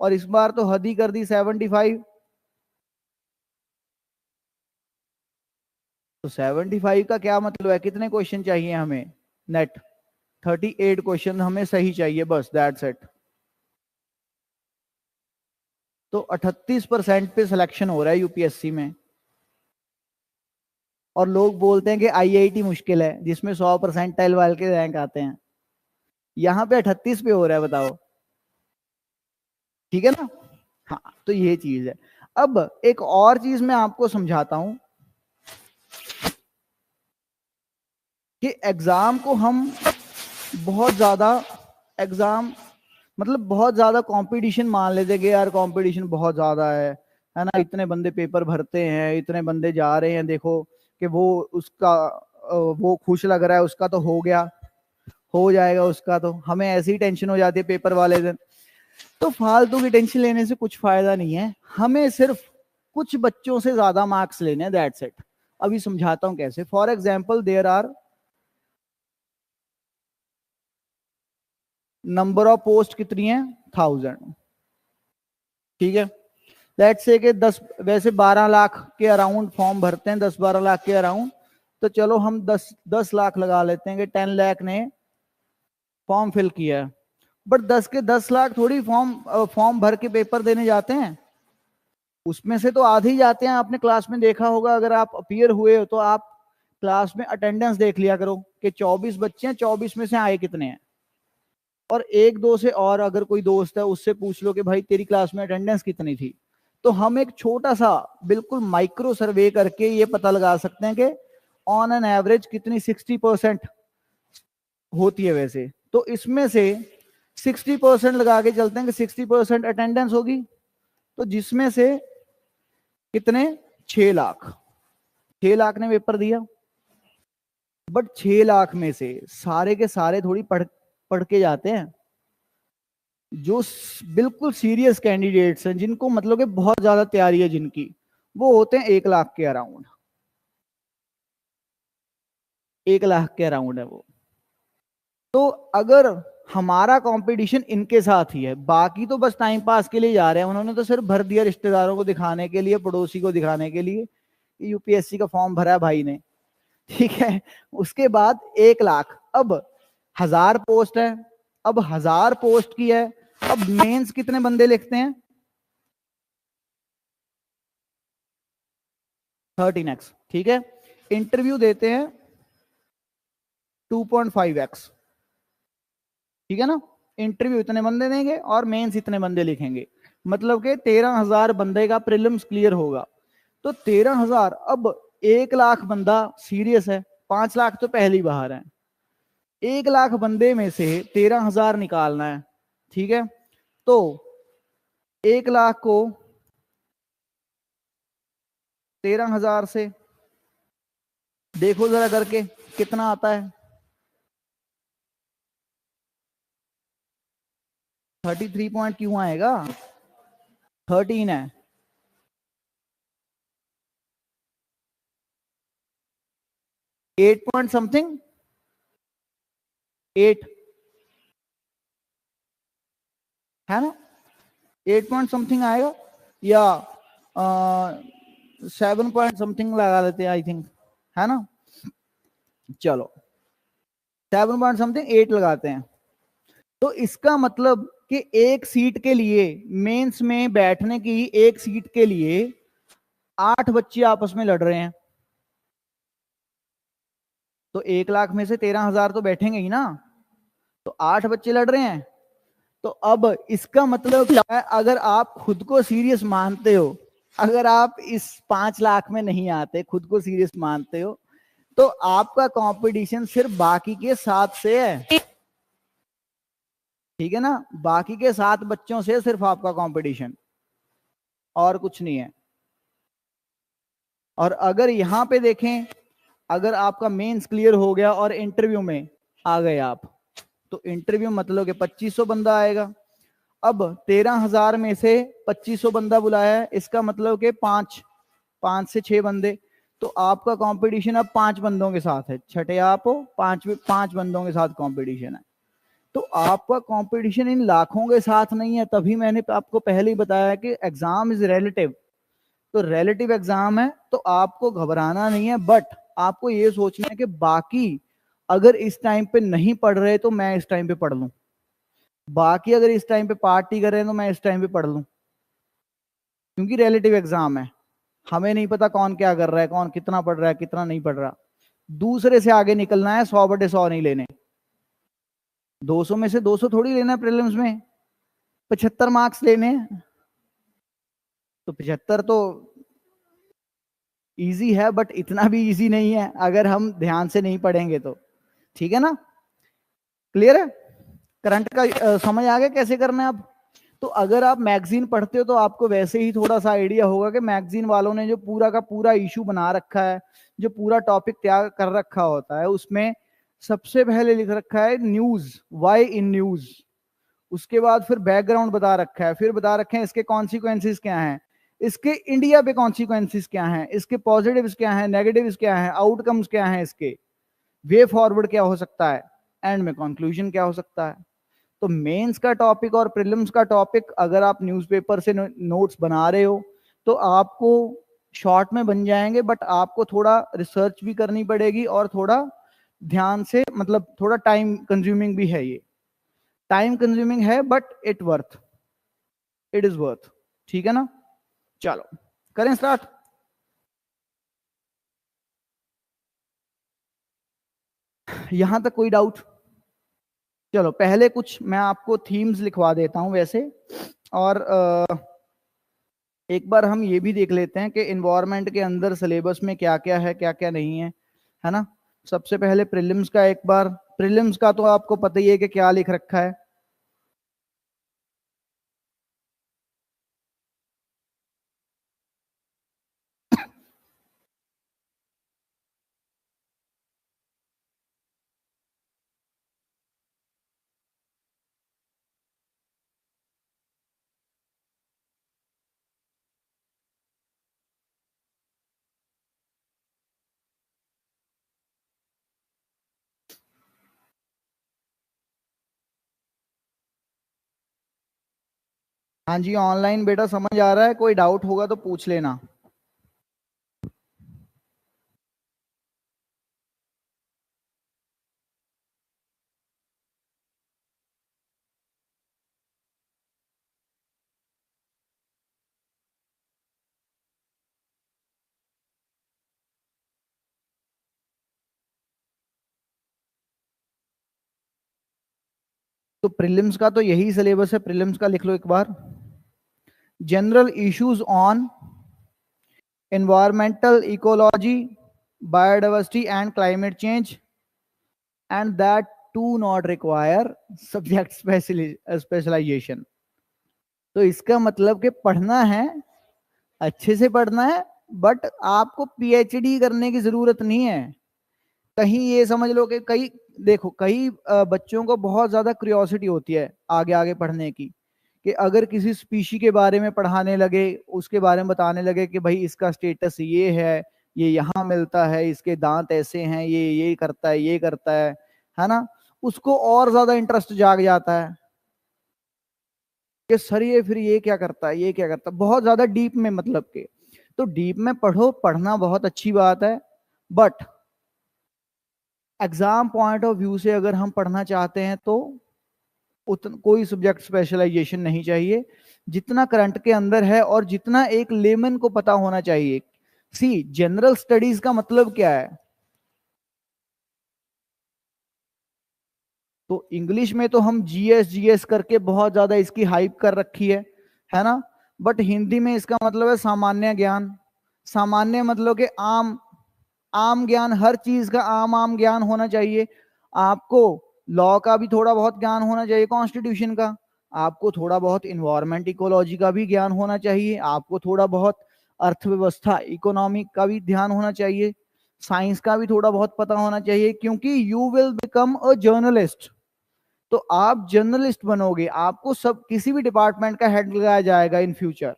[SPEAKER 1] और इस बार तो हद ही कर दी 75। तो 75 का क्या मतलब है, कितने क्वेश्चन चाहिए हमें, नेट 38 क्वेश्चन हमें सही चाहिए, बस दैट्स इट। तो 38% पे सिलेक्शन हो रहा है यूपीएससी में, और लोग बोलते हैं कि आईआईटी मुश्किल है जिसमें 100% वाले के रैंक आते हैं, यहाँ पे 38 पे हो रहा है, बताओ, ठीक है ना। हाँ, तो ये चीज है। अब एक और चीज मैं आपको समझाता हूं कि एग्जाम को हम बहुत ज्यादा, एग्जाम मतलब बहुत ज्यादा कंपटीशन मान लेते कि यार कंपटीशन बहुत ज्यादा है ना, इतने बंदे पेपर भरते हैं, इतने बंदे जा रहे हैं, देखो कि वो उसका वो खुश लग रहा है, उसका तो हो गया, हो जाएगा उसका, तो हमें ऐसी ही टेंशन हो जाती है पेपर वाले दिन। तो फालतू की टेंशन लेने से कुछ फायदा नहीं है, हमें सिर्फ कुछ बच्चों से ज्यादा मार्क्स लेने हैं, दैट्स इट। अभी समझाता हूं कैसे। For example there are number of post कितनी है, 1000, ठीक है। लेट्स से कि 10, वैसे 12 लाख के अराउंड फॉर्म भरते हैं, 10-12 लाख के अराउंड, तो चलो हम 10 लाख लगा लेते हैं कि 10 लाख ने फॉर्म फिल किया है। बट 10 के 10 लाख थोड़ी फॉर्म भर के पेपर देने जाते हैं, उसमें से तो आधे ही जाते हैं। आपने क्लास में देखा होगा, अगर आप अपीयर हुए हो तो आप क्लास में अटेंडेंस देख लिया करो कि 24 बच्चे हैं, 24 में से आए कितने हैं, और एक दो से, और अगर कोई दोस्त है उससे पूछ लो कि भाई तेरी क्लास में अटेंडेंस कितनी थी। तो हम एक छोटा सा बिल्कुल माइक्रो सर्वे करके ये पता लगा सकते हैं कि ऑन एन एवरेज कितनी 60% होती है वैसे। तो इसमें से 60% लगा के चलते हैं कि 60% अटेंडेंस होगी, तो जिसमें से कितने, 6 लाख, 6 लाख ने पेपर दिया। बट 6 लाख में से सारे के सारे थोड़ी पढ़ के जाते हैं। जो बिल्कुल सीरियस कैंडिडेट्स हैं, जिनको मतलब कि बहुत ज्यादा तैयारी है जिनकी, वो होते हैं 1 लाख के अराउंड, 1 लाख के अराउंड है वो। तो अगर हमारा कंपटीशन इनके साथ ही है, बाकी तो बस टाइम पास के लिए जा रहे हैं, उन्होंने तो सिर्फ भर दिया रिश्तेदारों को दिखाने के लिए, पड़ोसी को दिखाने के लिए, यूपीएससी का फॉर्म भरा है भाई ने, ठीक है। उसके बाद 1 लाख, अब 1000 पोस्ट है, अब 1000 पोस्ट की है, अब मेंस कितने बंदे लिखते हैं? 13x, ठीक है। इंटरव्यू देते हैं 2.5x, ठीक है ना। इंटरव्यू इतने बंदे देंगे और मेंस इतने बंदे लिखेंगे, मतलब के 13,000 बंदे का प्रीलिम्स क्लियर होगा। तो 13,000, अब 1 लाख बंदा सीरियस है, 5 लाख तो पहले ही बाहर है, 1 लाख बंदे में से 13,000 निकालना है, ठीक है। तो 1 लाख को 13,000 से देखो जरा करके कितना आता है। 33 पॉइंट क्यों आएगा, 13 है, 8 पॉइंट समथिंग, 8 है ना, 8 पॉइंट समथिंग आएगा, या 7 पॉइंट समथिंग लगा लेते हैं आई थिंक, है ना। चलो 7 पॉइंट समथिंग 8 लगाते हैं। तो इसका मतलब कि एक सीट के लिए, मेंस में बैठने की एक सीट के लिए 8 बच्चे आपस में लड़ रहे हैं, तो 1 लाख में से 13,000 तो बैठेंगे ही ना, तो 8 बच्चे लड़ रहे हैं। तो अब इसका मतलब क्या है, अगर आप खुद को सीरियस मानते हो, अगर आप इस 5 लाख में नहीं आते, खुद को सीरियस मानते हो, तो आपका कंपटीशन सिर्फ बाकी के 7 से है, ठीक है ना, बाकी के 7 बच्चों से सिर्फ आपका कंपटीशन, और कुछ नहीं है। और अगर यहां पे देखें, अगर आपका मेंस क्लियर हो गया और इंटरव्यू में आ गए आप, तो इंटरव्यू मतलब कि 2500 बंदा आएगा। अब 13,000 में से 2500 बंदा बुलाया है, इसका मतलब कि 5 से 6 बंदे, तो आपका कंपटीशन अब 5 बंदों के साथ है, छठे आप हो, 5 बंदों के साथ कंपटीशन है। तो आपका कंपटीशन इन लाखों के साथ नहीं है, तभी मैंने आपको पहले ही बताया कि एग्जाम इज रिलेटिव, तो रिलेटिव एग्जाम है, तो आपको घबराना नहीं है, बट आपको ये सोचना है कि बाकी अगर इस टाइम पे नहीं पढ़ रहे तो मैं इस टाइम पे पढ़ लूं, बाकी अगर इस टाइम पे पार्टी कर रहे हैं तो मैं इस टाइम पे पढ़ लूं, क्योंकि रिलेटिव एग्जाम है, हमें नहीं पता कौन क्या कर रहा है, कौन कितना पढ़ रहा है, कितना नहीं पढ़ रहा। दूसरे से आगे निकलना है, 100/100 नहीं लेने, 200 में से 200 थोड़ी लेना है प्रीलिम्स में, 75 मार्क्स लेने हैं, तो 75 तो इजी है, बट इतना भी इजी नहीं है अगर हम ध्यान से नहीं पढ़ेंगे तो, ठीक है ना। क्लियर है, करंट का समझ आ गया कैसे करना है अब। तो अगर आप मैगजीन पढ़ते हो तो आपको वैसे ही थोड़ा सा आइडिया होगा कि मैगजीन वालों ने जो पूरा का पूरा इशू बना रखा है, जो पूरा टॉपिक तैयार कर रखा होता है, उसमें सबसे पहले लिख रखा है न्यूज, वाई इन न्यूज, उसके बाद फिर बैकग्राउंड बता रखा है, फिर बता रखे हैं इसके कॉन्सिक्वेंसेस क्या हैं, इसके इंडिया पे कॉन्सिक्वेंसेस क्या हैं, इसके पॉजिटिव्स क्या हैं, नेगेटिव्स क्या हैं, आउटकम्स क्या हैं, इसके वे फॉरवर्ड क्या हो सकता है, एंड में कंक्लूजन क्या हो सकता है। तो मेंस का टॉपिक और प्रीलिम्स का टॉपिक अगर आप न्यूज़पेपर से नोट्स बना रहे हो तो आपको शॉर्ट में बन जाएंगे, बट आपको थोड़ा रिसर्च भी करनी पड़ेगी और थोड़ा ध्यान से, मतलब थोड़ा टाइम कंज्यूमिंग भी है, ये टाइम कंज्यूमिंग है, बट इट इज वर्थ, ठीक है ना। चलो करें स्टार्ट। यहां तक कोई डाउट? चलो पहले कुछ मैं आपको थीम्स लिखवा देता हूं वैसे, और एक बार हम ये भी देख लेते हैं कि इन्वायरमेंट के अंदर सिलेबस में क्या क्या है, क्या क्या नहीं है ना। सबसे पहले प्रीलिम्स का, एक बार प्रीलिम्स का तो आपको पता ही है कि क्या लिख रखा है। हाँ जी, ऑनलाइन बेटा समझ आ रहा है, कोई डाउट होगा तो पूछ लेना। तो प्रीलिम्स का तो यही सिलेबस है, प्रीलिम्स का लिख लो एक बार। General issues on environmental ecology, biodiversity and climate change, and that do not require subject specialization. तो इसका मतलब कि पढ़ना है, अच्छे से पढ़ना है, बट आपको पीएचडी करने की जरूरत नहीं है। कहीं ये समझ लो कि कई, देखो कई बच्चों को बहुत ज्यादा क्यूरियोसिटी होती है आगे आगे पढ़ने की, कि अगर किसी स्पीशी के बारे में पढ़ाने लगे, उसके बारे में बताने लगे कि भाई इसका स्टेटस ये है, ये यहाँ मिलता है, इसके दांत ऐसे हैं, ये करता है, ये करता है ना, उसको और ज्यादा इंटरेस्ट जाग जाता है कि सर ये फिर ये क्या करता है, ये क्या करता है, बहुत ज्यादा डीप में, मतलब के। तो डीप में पढ़ो, पढ़ना बहुत अच्छी बात है, but exam point of view से अगर हम पढ़ना चाहते हैं तो कोई सब्जेक्ट स्पेशलाइजेशन नहीं चाहिए। जितना करंट के अंदर है और जितना एक लेमन को पता होना चाहिए। सी, जनरल स्टडीज का मतलब क्या है? तो इंग्लिश में तो हम जीएस जीएस करके बहुत ज्यादा इसकी हाइप कर रखी है ना। बट हिंदी में इसका मतलब है सामान्य ज्ञान। सामान्य मतलब कि आम आम ज्ञान, हर चीज का आम आम ज्ञान होना चाहिए। आपको लॉ का भी थोड़ा बहुत ज्ञान होना चाहिए, कॉन्स्टिट्यूशन का। आपको थोड़ा बहुत इन्वायरमेंट इकोलॉजी का भी ज्ञान होना चाहिए। आपको थोड़ा बहुत अर्थव्यवस्था इकोनॉमिक का भी ध्यान होना चाहिए। साइंस का भी थोड़ा बहुत पता होना चाहिए, क्योंकि you will become a journalist. तो आप जर्नलिस्ट बनोगे, आपको सब किसी भी डिपार्टमेंट का हेड लगाया जाएगा इन फ्यूचर।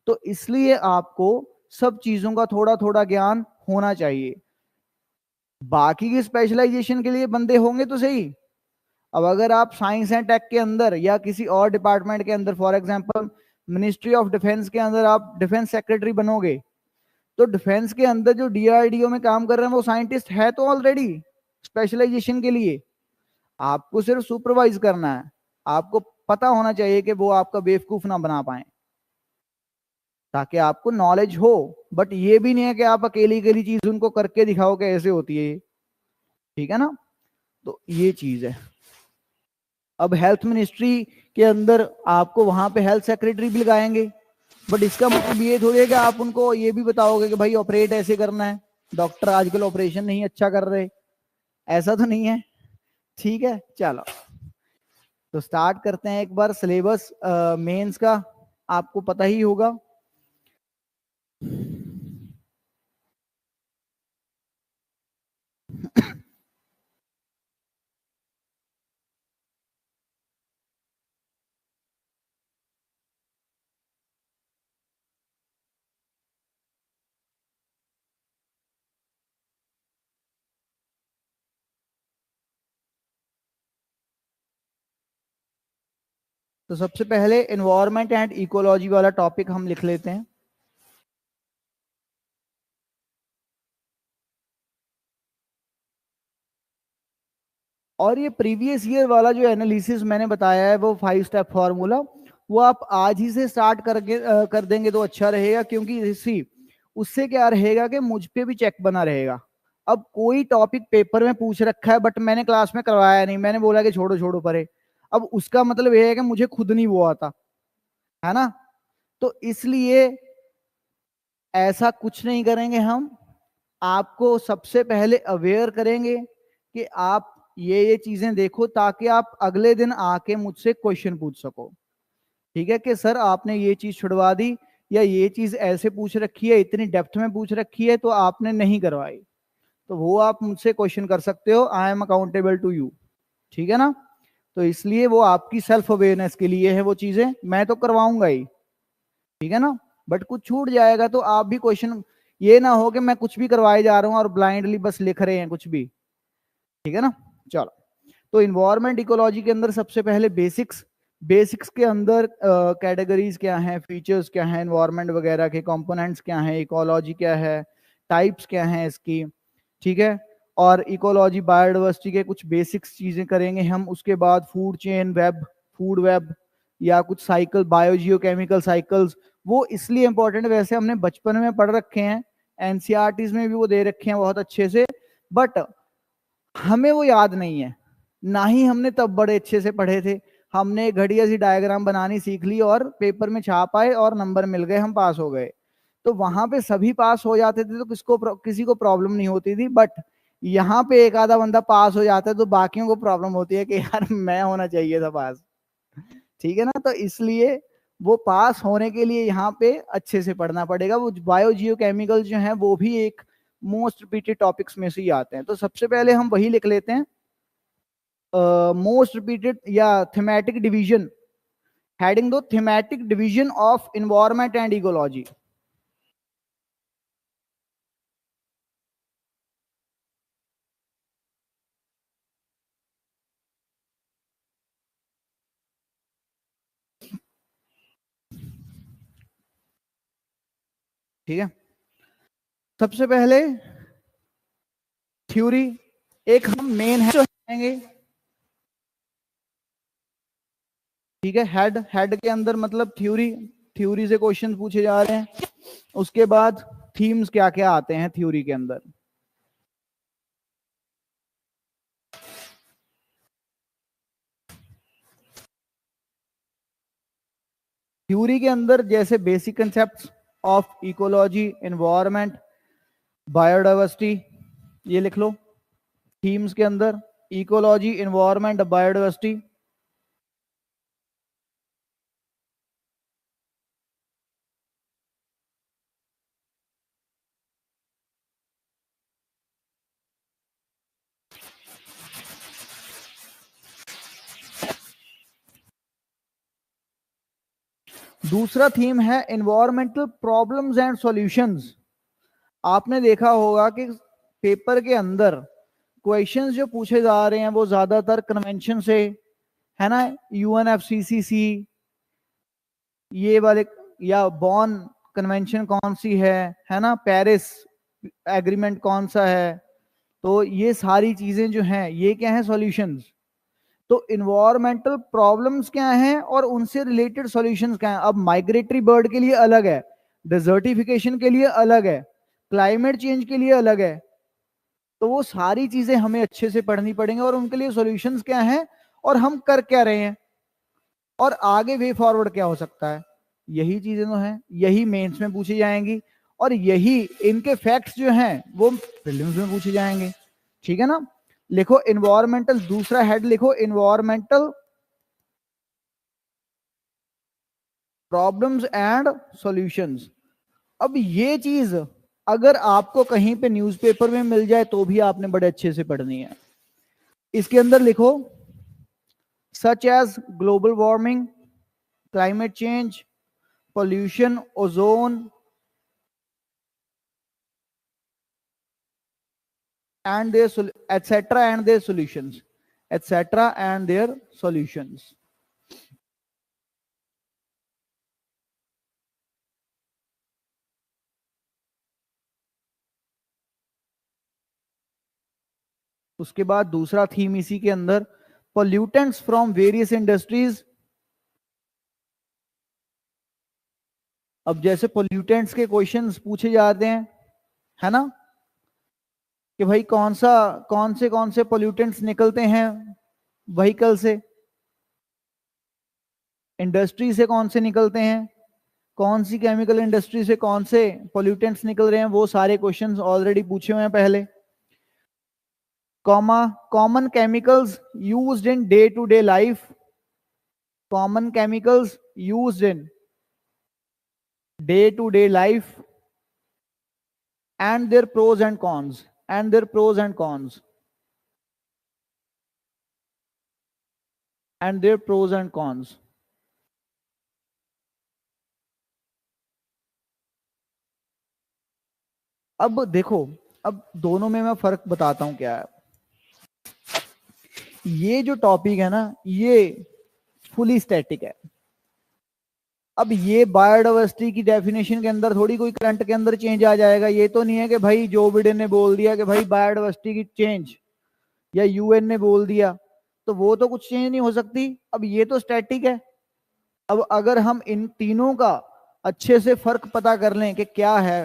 [SPEAKER 1] तो इसलिए आपको सब चीजों का थोड़ा थोड़ा ज्ञान होना चाहिए। बाकी की स्पेशलाइजेशन के लिए बंदे होंगे तो सही। अब अगर आप साइंस एंड टेक के अंदर या किसी और डिपार्टमेंट के अंदर, for example ministry of defence के अंदर आप डिफेंस सेक्रेटरी बनोगे, तो डिफेंस के अंदर जो डीआरडीओ में काम कर रहे हैं वो साइंटिस्ट है तो ऑलरेडी स्पेशलाइजेशन के लिए। आपको सिर्फ सुपरवाइज करना है। आपको पता होना चाहिए कि वो आपका बेवकूफ ना बना पाए, ताकि आपको नॉलेज हो। बट ये भी नहीं है कि आप अकेली अकेली चीज उनको करके दिखाओ कि ऐसे होती है। ठीक है ना। तो ये चीज है। अब हेल्थ मिनिस्ट्री के अंदर आपको वहां पे हेल्थ सेक्रेटरी भी लगाएंगे, बट इसका मतलब ये थोड़ी है कि आप उनको ये भी बताओगे कि भाई ऑपरेट ऐसे करना है। डॉक्टर आजकल ऑपरेशन नहीं अच्छा कर रहे, ऐसा तो नहीं है। ठीक है, चलो तो स्टार्ट करते हैं एक बार। सिलेबस मेंस का आपको पता ही होगा। तो सबसे पहले एनवायरनमेंट एंड इकोलॉजी वाला टॉपिक हम लिख लेते हैं। और ये प्रीवियस ईयर वाला जो एनालिसिस मैंने बताया है, वो 5 स्टेप फॉर्मूला, वो आप आज ही से स्टार्ट करके कर देंगे तो अच्छा रहेगा। क्योंकि इसी उससे क्या रहेगा कि मुझ पे भी चेक बना रहेगा। अब कोई टॉपिक पेपर में पूछ रखा है बट मैंने क्लास में करवाया नहीं, मैंने बोला कि छोड़ो छोड़ो परे, अब उसका मतलब ये है कि मुझे खुद नहीं वो आता, है ना। तो इसलिए ऐसा कुछ नहीं करेंगे हम। आपको सबसे पहले अवेयर करेंगे कि आप ये चीजें देखो, ताकि आप अगले दिन आके मुझसे क्वेश्चन पूछ सको। ठीक है कि सर आपने ये चीज छुड़वा दी, या ये चीज ऐसे पूछ रखी है, इतनी डेप्थ में पूछ रखी है तो आपने नहीं करवाई, तो वो आप मुझसे क्वेश्चन कर सकते हो। I am accountable to you. ठीक है ना। तो इसलिए वो आपकी सेल्फ अवेयरनेस के लिए है, वो चीजें मैं तो करवाऊंगा ही। ठीक है ना। बट कुछ छूट जाएगा तो आप भी क्वेश्चन, ये ना हो कि मैं कुछ भी करवाए जा रहा हूं और ब्लाइंडली बस लिख रहे हैं कुछ भी। ठीक है ना। चलो, तो इन्वायरमेंट इकोलॉजी के अंदर सबसे पहले बेसिक्स। बेसिक्स के अंदर कैटेगरीज क्या हैं, फीचर्स क्या हैं, एनवायरनमेंट वगैरह के कंपोनेंट्स क्या हैं, इकोलॉजी क्या है, टाइप्स क्या हैं इसकी, ठीक है। और इकोलॉजी बायोडाइवर्सिटी के कुछ बेसिक्स चीजें करेंगे हम। उसके बाद food chain web, food web, या कुछ साइकिल, बायोजियोकेमिकल साइकिल्स। वो इसलिए इंपॉर्टेंट, वैसे हमने बचपन में पढ़ रखे हैं, एनसीईआरटीज में भी वो दे रखे हैं बहुत अच्छे से, बट हमें वो याद नहीं है, ना ही हमने तब बड़े अच्छे से पढ़े थे। हमने घड़िया सी डायग्राम बनानी सीख ली और पेपर में छाप आए और नंबर मिल गए, हम पास हो गए। तो वहां पे सभी पास हो जाते थे, तो किसी को प्रॉब्लम नहीं होती थी। बट यहाँ पे एक आधा बंदा पास हो जाता है तो बाकियों को प्रॉब्लम होती है कि यार मैं होना चाहिए था पास, ठीक है ना। तो इसलिए वो पास होने के लिए यहाँ पे अच्छे से पढ़ना पड़ेगा। वो बायो जियो केमिकल जो है वो भी एक मोस्ट रिपीटेड टॉपिक्स में से ही आते हैं। तो सबसे पहले हम वही लिख लेते हैं, मोस्ट रिपीटेड या थीमेटिक डिवीजन। हेडिंग दो, thematic division of environment and ecology. ठीक है, सबसे पहले थ्योरी, एक हम मेन है जो है, ठीक है। हेड, हेड के अंदर मतलब थ्योरी, थ्योरी से क्वेश्चन पूछे जा रहे हैं। उसके बाद थीम्स क्या क्या आते हैं थ्योरी के अंदर। थ्योरी के अंदर जैसे basic concept of ecology, environment, biodiversity, ये लिख लो। थीम्स के अंदर इकोलॉजी, एनवायरनमेंट, बायोडाइवर्सिटी। दूसरा थीम है एनवायरमेंटल प्रॉब्लम्स एंड सॉल्यूशंस। आपने देखा होगा कि पेपर के अंदर क्वेश्चंस जो पूछे जा रहे हैं वो ज्यादातर कन्वेंशन से है ना, यूएनएफसीसीसी ये वाले, या बॉन कन्वेंशन कौन सी है ना, पेरिस एग्रीमेंट कौन सा है। तो ये सारी चीजें जो हैं ये क्या है, सॉल्यूशंस। तो इन्वायरमेंटल प्रॉब्लम्स क्या हैं और उनसे रिलेटेड सॉल्यूशंस क्या हैं। अब माइग्रेटरी बर्ड के लिए अलग है, डिजर्टिफिकेशन के लिए अलग है, क्लाइमेट चेंज के लिए अलग है। तो वो सारी चीजें हमें अच्छे से पढ़नी पड़ेंगी और उनके लिए सॉल्यूशंस क्या हैं और हम कर क्या रहे हैं और आगे वे फॉरवर्ड क्या हो सकता है। यही चीजें तो हैं, यही मेंस में पूछी जाएंगी और यही इनके फैक्ट्स जो हैं वो प्रीलिम्स में पूछे जाएंगे, ठीक है ना। लिखो इन्वायरमेंटल, दूसरा हेड लिखो इन्वायरमेंटल प्रॉब्लम्स एंड सॉल्यूशंस। अब ये चीज अगर आपको कहीं पे न्यूज़पेपर में मिल जाए तो भी आपने बड़े अच्छे से पढ़नी है। इसके अंदर लिखो such as global warming, climate change, pollution, ozone, and their etc. and their solutions, etc. and their solutions. उसके बाद दूसरा थीम इसी के अंदर, pollutants from various industries। अब जैसे pollutants के क्वेश्चंस पूछे जाते हैं है ना, कि भाई कौन से पोल्यूटेंट्स निकलते हैं व्हीकल से, इंडस्ट्री से कौन से निकलते हैं, कौन सी केमिकल इंडस्ट्री से कौन से पोल्यूटेंट्स निकल रहे हैं, वो सारे क्वेश्चंस ऑलरेडी पूछे हुए हैं पहले। Common chemicals used in day to day life, common chemicals used in day to day life and their pros and cons, and their pros and cons, and their pros and cons। अब देखो, अब दोनों में मैं फर्क बताता हूं क्या है। ये जो टॉपिक है ना, ये फुली स्टैटिक है। अब ये बायोडाइवर्सिटी की डेफिनेशन के अंदर थोड़ी कोई करंट के अंदर चेंज आ जाएगा। ये तो नहीं है कि भाई जो बिडेन ने बोल दिया कि भाई बायोडाइवर्सिटी की चेंज, या यूएन ने बोल दिया, तो वो तो कुछ चेंज नहीं हो सकती। अब ये तो स्टैटिक है। अब अगर हम इन तीनों का अच्छे से फर्क पता कर लें कि क्या है,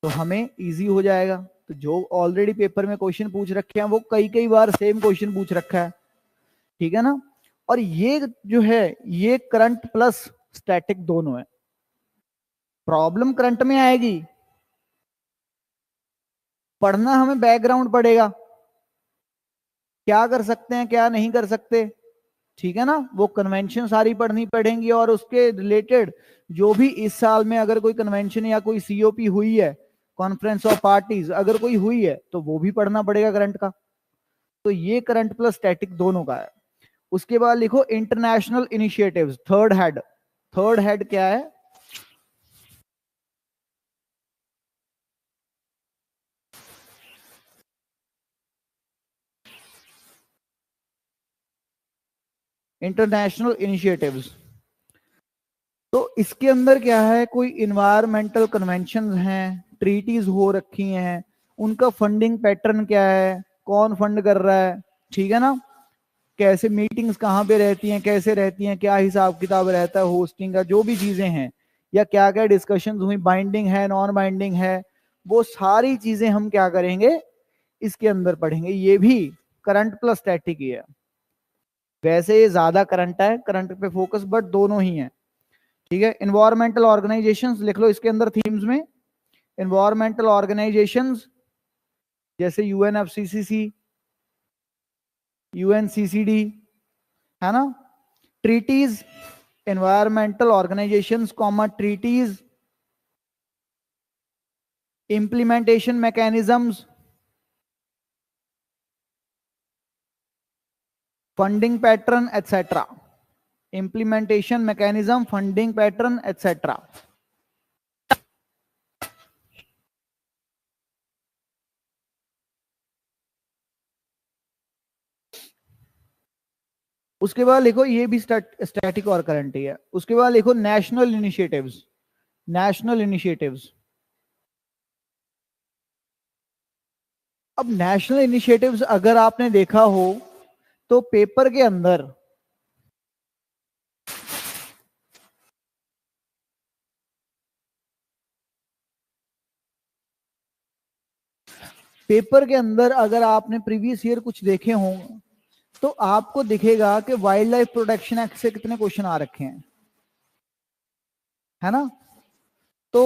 [SPEAKER 1] तो हमें इजी हो जाएगा। तो जो ऑलरेडी पेपर में क्वेश्चन पूछ रखे हैं वो कई कई बार सेम क्वेश्चन पूछ रखा है, ठीक है ना। और ये जो है ये करंट प्लस स्टैटिक दोनों है। प्रॉब्लम करंट में आएगी, पढ़ना हमें बैकग्राउंड पड़ेगा, क्या कर सकते हैं क्या नहीं कर सकते, ठीक है ना। वो कन्वेंशन सारी पढ़नी पड़ेंगी, और उसके रिलेटेड जो भी इस साल में अगर कोई कन्वेंशन या कोई सीओपी हुई है, कॉन्फ्रेंस ऑफ पार्टीज अगर कोई हुई है, तो वो भी पढ़ना पड़ेगा करंट का। तो ये करंट प्लस स्टैटिक दोनों का है। उसके बाद लिखो international initiatives, third head. Third head क्या है? International initiatives. तो इसके अंदर क्या है, कोई इन्वायरमेंटल कन्वेंशन हैं, ट्रीटीज हो रखी हैं, उनका फंडिंग पैटर्न क्या है, कौन फंड कर रहा है, ठीक है ना। कैसे मीटिंग्स कहाँ पे रहती हैं, कैसे रहती हैं, क्या हिसाब किताब रहता है होस्टिंग का, जो भी चीजें हैं, या क्या क्या डिस्कशन हुई, बाइंडिंग है नॉन बाइंडिंग है, वो सारी चीजें हम क्या करेंगे इसके अंदर पढ़ेंगे। ये भी करंट प्लस स्टैटिक ही है। वैसे ये ज्यादा करंट है, करंट पे फोकस, बट दोनों ही है, ठीक है। इन्वायरमेंटल ऑर्गेनाइजेशंस लिख लो इसके अंदर थीम्स में। इन्वायरमेंटल ऑर्गेनाइजेशंस जैसे यूएनएफसीसीसी, यूएनसीसीडी, है ना। Treaties, environmental organisations comma treaties, implementation mechanisms, funding pattern etcetera. Implementation mechanism, funding pattern etcetera. उसके बाद लिखो, ये भी स्टैटिक और करंट ही है। उसके बाद लिखो नेशनल इनिशिएटिव्स। नेशनल इनिशिएटिव्स, अब नेशनल इनिशिएटिव्स अगर आपने देखा हो तो पेपर के अंदर अगर आपने प्रीवियस ईयर कुछ देखे हों तो आपको दिखेगा कि वाइल्ड लाइफ प्रोटेक्शन एक्ट से कितने क्वेश्चन आ रखे हैं, है ना। तो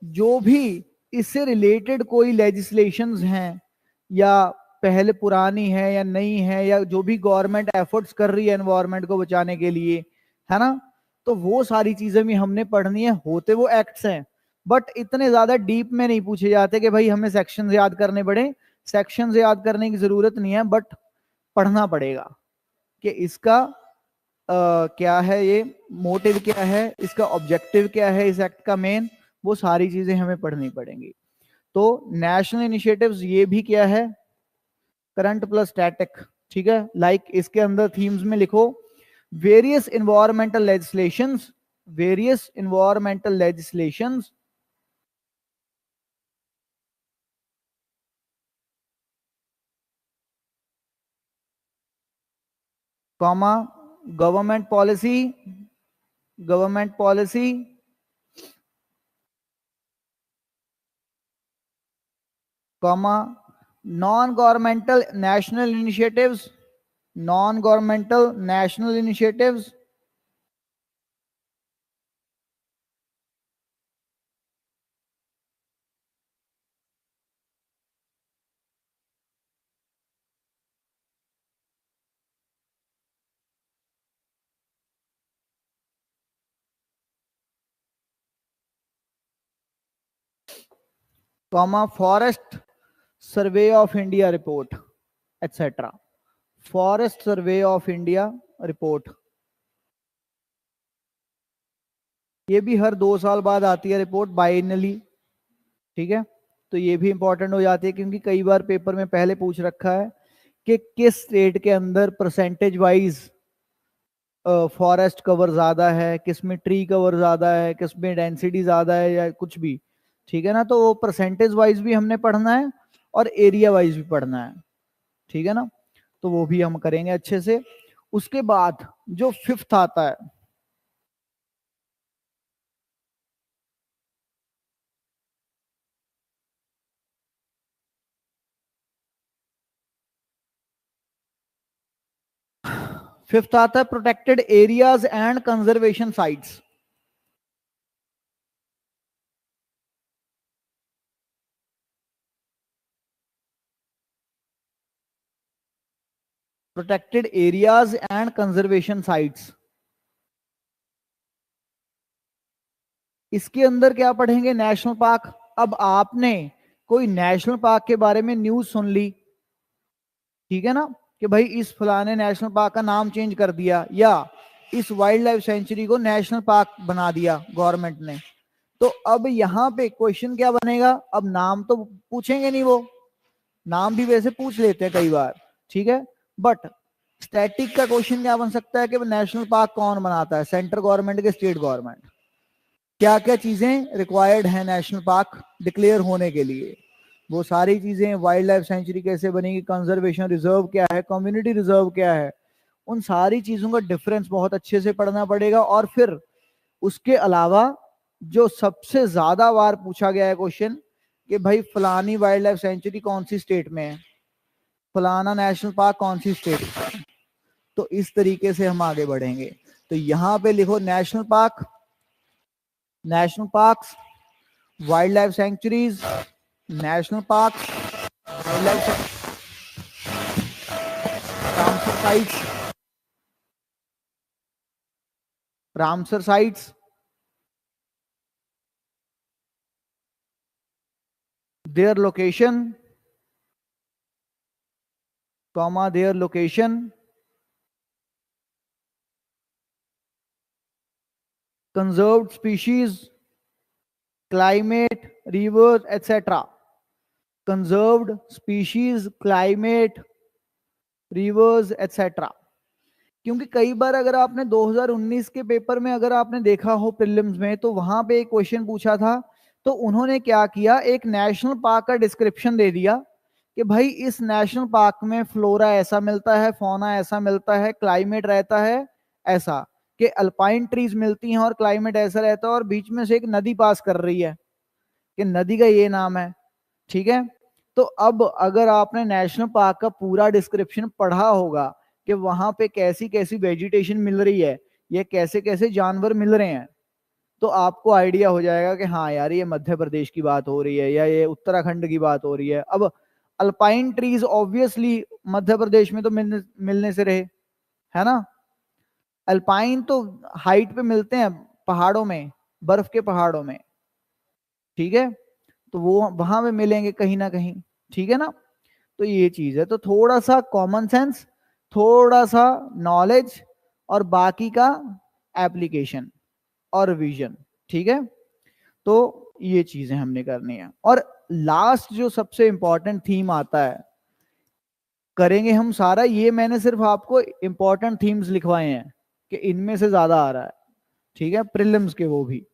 [SPEAKER 1] जो भी इससे रिलेटेड कोई लेजिस्लेशंस हैं, या पहले पुरानी है या नई है, या जो भी गवर्नमेंट एफर्ट्स कर रही है एनवायरनमेंट को बचाने के लिए, है ना, तो वो सारी चीजें भी हमने पढ़नी है। होते वो एक्ट्स हैं, बट इतने ज्यादा डीप में नहीं पूछे जाते कि भाई हमें सेक्शंस याद करने पड़े। सेक्शंस याद करने की जरूरत नहीं है, बट पढ़ना पड़ेगा कि इसका क्या है, ये मोटिव क्या है, इसका ऑब्जेक्टिव क्या है इस एक्ट का मेन, वो सारी चीजें हमें पढ़नी पड़ेंगी। तो नेशनल इनिशिएटिव्स ये भी क्या है, करंट प्लस स्टैटिक, ठीक है। लाइक इसके अंदर थीम्स में लिखो various environmental legislations, various environmental legislations, comma government policy, government policy, comma non governmental national initiatives, non governmental national initiatives, comma forest survey of India report etcetera. Forest survey of India report, ये भी हर 2 साल बाद आती है रिपोर्ट बाइनली, ठीक है। तो ये भी इंपॉर्टेंट हो जाती है, क्योंकि कई बार पेपर में पहले पूछ रखा है कि किस स्टेट के अंदर परसेंटेज वाइज फॉरेस्ट कवर ज्यादा है, किस में ट्री कवर ज्यादा है, किस में डेंसिटी ज्यादा है, या कुछ भी। ठीक है ना, तो वो परसेंटेज वाइज भी हमने पढ़ना है और एरिया वाइज भी पढ़ना है। ठीक है ना, तो वो भी हम करेंगे अच्छे से। उसके बाद जो फिफ्थ आता है, फिफ्थ आता है protected areas and conservation sites. Protected areas and conservation sites, इसके अंदर क्या पढ़ेंगे, नेशनल पार्क। अब आपने कोई नेशनल पार्क के बारे में न्यूज सुन ली, ठीक है ना, कि भाई इस फलाने नेशनल पार्क का नाम चेंज कर दिया, या इस वाइल्ड लाइफ सेंचुरी को नेशनल पार्क बना दिया गवर्नमेंट ने। तो अब यहाँ पे क्वेश्चन क्या बनेगा, अब नाम तो पूछेंगे नहीं वो, नाम भी वैसे पूछ लेते हैं कई बार, ठीक है, बट स्टैटिक का क्वेश्चन क्या बन सकता है कि नेशनल पार्क कौन बनाता है, सेंट्रल गवर्नमेंट के स्टेट गवर्नमेंट। क्या क्या चीजें रिक्वायर्ड है नेशनल पार्क डिक्लेयर होने के लिए, वो सारी चीजें, वाइल्ड लाइफ सेंचुरी कैसे बनेगी, कंजर्वेशन रिजर्व क्या है, कम्युनिटी रिजर्व क्या है, उन सारी चीजों का डिफरेंस बहुत अच्छे से पढ़ना पड़ेगा। और फिर उसके अलावा जो सबसे ज्यादा बार पूछा गया है क्वेश्चन, कि भाई फलानी वाइल्ड लाइफ सेंचुरी कौन सी स्टेट में है, फलाना नेशनल पार्क कौन सी स्टेट में है। तो इस तरीके से हम आगे बढ़ेंगे। तो यहां पे लिखो national park, national parks, wild life sanctuaries, national park, wild life, Ramsar sites, Ramsar sites, their location, comma their location, conserved species, climate, rivers, etc. Conserved species, climate, rivers, etc. क्योंकि कई बार अगर आपने 2019 के पेपर में अगर आपने देखा हो प्रीलिम्स में, तो वहां पे एक क्वेश्चन पूछा था, तो उन्होंने क्या किया, एक नेशनल पार्क का डिस्क्रिप्शन दे दिया कि भाई इस नेशनल पार्क में फ्लोरा ऐसा मिलता है, फौना ऐसा मिलता है, क्लाइमेट रहता है ऐसा, कि अल्पाइन ट्रीज मिलती हैं और क्लाइमेट ऐसा रहता है, और बीच में से एक नदी पास कर रही है, कि नदी का ये नाम है। ठीक है, तो अब अगर आपने नेशनल पार्क का पूरा डिस्क्रिप्शन पढ़ा होगा कि वहां पे कैसी कैसी वेजिटेशन मिल रही है, ये कैसे कैसे जानवर मिल रहे हैं, तो आपको आइडिया हो जाएगा कि हाँ यार ये मध्य प्रदेश की बात हो रही है या ये उत्तराखंड की बात हो रही है। अब alpine trees obviously Madhya Pradesh में तो मिलने से रहे, है ना। अल्पाइन तो हाइट पे मिलते हैं, पहाड़ों में, बर्फ के पहाड़ों में, ठीक है, तो वो वहां पे मिलेंगे कहीं ना कहीं। ठीक है ना, तो ये चीज है, तो थोड़ा सा कॉमन सेंस, थोड़ा सा नॉलेज, और बाकी का एप्लीकेशन और विजन। ठीक है, तो ये चीजें हमने करनी है। और लास्ट जो सबसे इंपॉर्टेंट थीम आता है, करेंगे हम सारा, ये मैंने सिर्फ आपको इंपॉर्टेंट थीम्स लिखवाए हैं कि इनमें से ज्यादा आ रहा है, ठीक है, प्रीलिम्स के, वो भी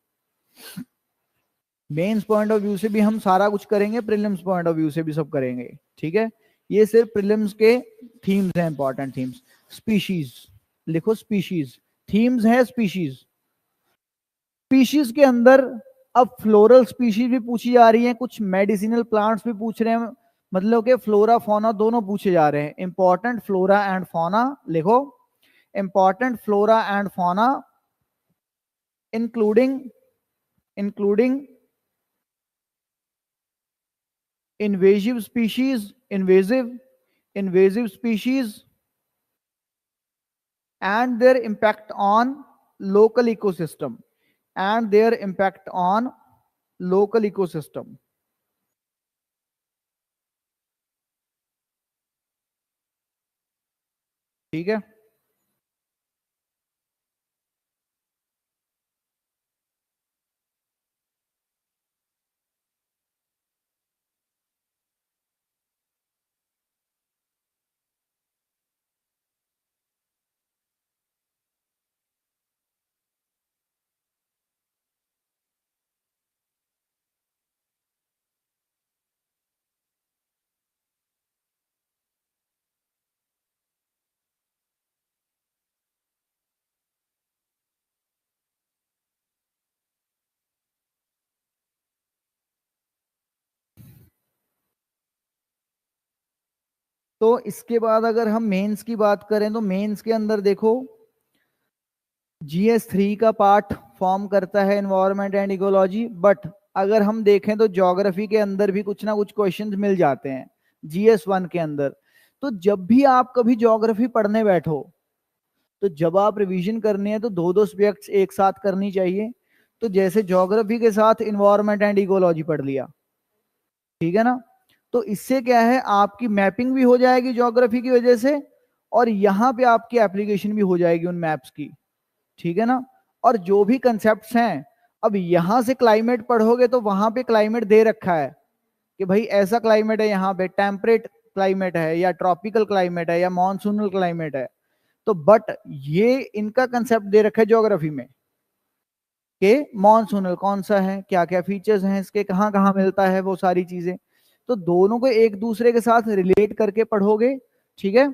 [SPEAKER 1] मेंस पॉइंट ऑफ व्यू से भी हम सारा कुछ करेंगे, प्रीलिम्स पॉइंट ऑफ व्यू से भी सब करेंगे। ठीक है, ये सिर्फ प्रीलिम्स के थीम्स हैं, इंपॉर्टेंट थीम्स। स्पीशीज लिखो, स्पीशीज, थीम्स है स्पीशीज। स्पीशीज के अंदर अब फ्लोरल स्पीशीज भी पूछी जा रही है, कुछ मेडिसिनल प्लांट्स भी पूछ रहे हैं, मतलब कि फ्लोरा फौना दोनों पूछे जा रहे हैं। इंपॉर्टेंट फ्लोरा एंड फौना लिखो, important flora and fauna including including invasive species, invasive species, and their impact on local ecosystem, and their impact on local ecosystem। ठीक है, तो इसके बाद अगर हम मेंस की बात करें तो मेंस के अंदर देखो GS3 का पार्ट फॉर्म करता है एनवायरनमेंट एंड इकोलॉजी, बट अगर हम देखें तो ज्योग्राफी के अंदर भी कुछ ना कुछ क्वेश्चंस मिल जाते हैं GS1 के अंदर। तो जब भी आप कभी ज्योग्राफी पढ़ने बैठो तो जब आप रिवीजन करनी है तो दो दो सब्जेक्ट्स एक साथ करनी चाहिए। तो जैसे ज्योग्राफी के साथ इन्वायरमेंट एंड इकोलॉजी पढ़ लिया, ठीक है ना, तो इससे क्या है आपकी मैपिंग भी हो जाएगी ज्योग्राफी की वजह से, और यहां पे आपकी एप्लीकेशन भी हो जाएगी उन मैप्स की, ठीक है ना। और जो भी कंसेप्ट्स हैं, अब यहां से क्लाइमेट पढ़ोगे तो वहां पे क्लाइमेट दे रखा है कि भाई ऐसा क्लाइमेट है, यहाँ पे टेम्परेट क्लाइमेट है या ट्रॉपिकल क्लाइमेट है या मॉनसूनल क्लाइमेट है। तो बट ये इनका कंसेप्ट दे रखा है ज्योग्राफी में कि मॉनसूनल कौन सा है, क्या क्या फीचर्स हैं इसके, कहाँ कहाँ मिलता है, वो सारी चीजें। तो दोनों को एक दूसरे के साथ रिलेट करके पढ़ोगे, ठीक है,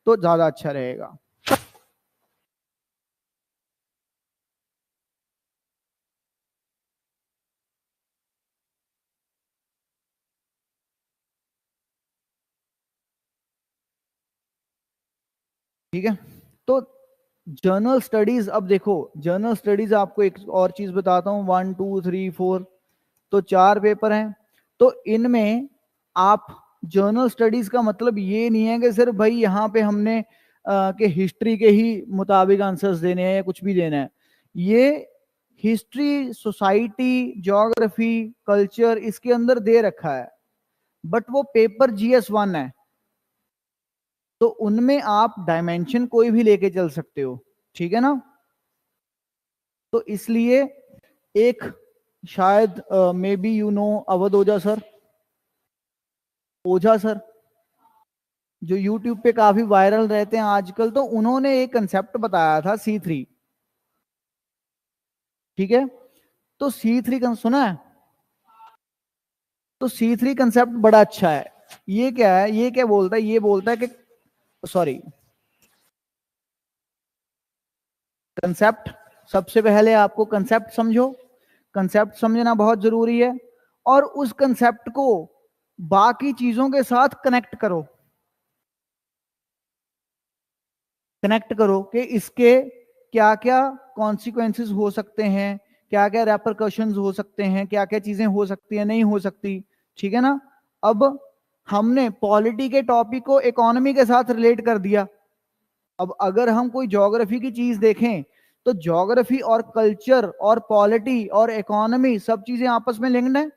[SPEAKER 1] तो ज्यादा अच्छा रहेगा। ठीक है, तो जर्नल स्टडीज, अब देखो जर्नल स्टडीज आपको एक और चीज बताता हूं, 1 2 3 4, तो 4 पेपर हैं। तो इनमें आप जर्नल स्टडीज का मतलब ये नहीं है कि सिर्फ भाई यहाँ पे हमने के हिस्ट्री के ही मुताबिक आंसर्स देने हैं या कुछ भी देना है। ये हिस्ट्री, सोसाइटी, ज्योग्राफी, कल्चर इसके अंदर दे रखा है, बट वो पेपर GS1 है, तो उनमें आप डायमेंशन कोई भी लेके चल सकते हो, ठीक है ना। तो इसलिए एक शायद may be you know Awadh Ojha sir, Ojha sir जो YouTube पे काफी वायरल रहते हैं आजकल, तो उन्होंने एक कंसेप्ट बताया था C3, ठीक है। तो C3 सुना है, तो C3 कंसेप्ट बड़ा अच्छा है। ये क्या है, ये क्या बोलता है, ये बोलता है कि सॉरी, कंसेप्ट, सबसे पहले आपको कंसेप्ट समझो, कंसेप्ट समझना बहुत जरूरी है, और उस कंसेप्ट को बाकी चीजों के साथ कनेक्ट करो, कनेक्ट करो कि इसके क्या क्या कॉन्सिक्वेंसेस हो सकते हैं, क्या क्या रेपरकशंस हो सकते हैं, क्या क्या चीजें हो सकती हैं, नहीं हो सकती, ठीक है ना। अब हमने पॉलिटी के टॉपिक को इकोनॉमी के साथ रिलेट कर दिया। अब अगर हम कोई ज्योग्राफी की चीज देखें तो ज्योग्राफी और कल्चर और पॉलिटी और इकोनॉमी सब चीजें आपस में लिंक्ड है,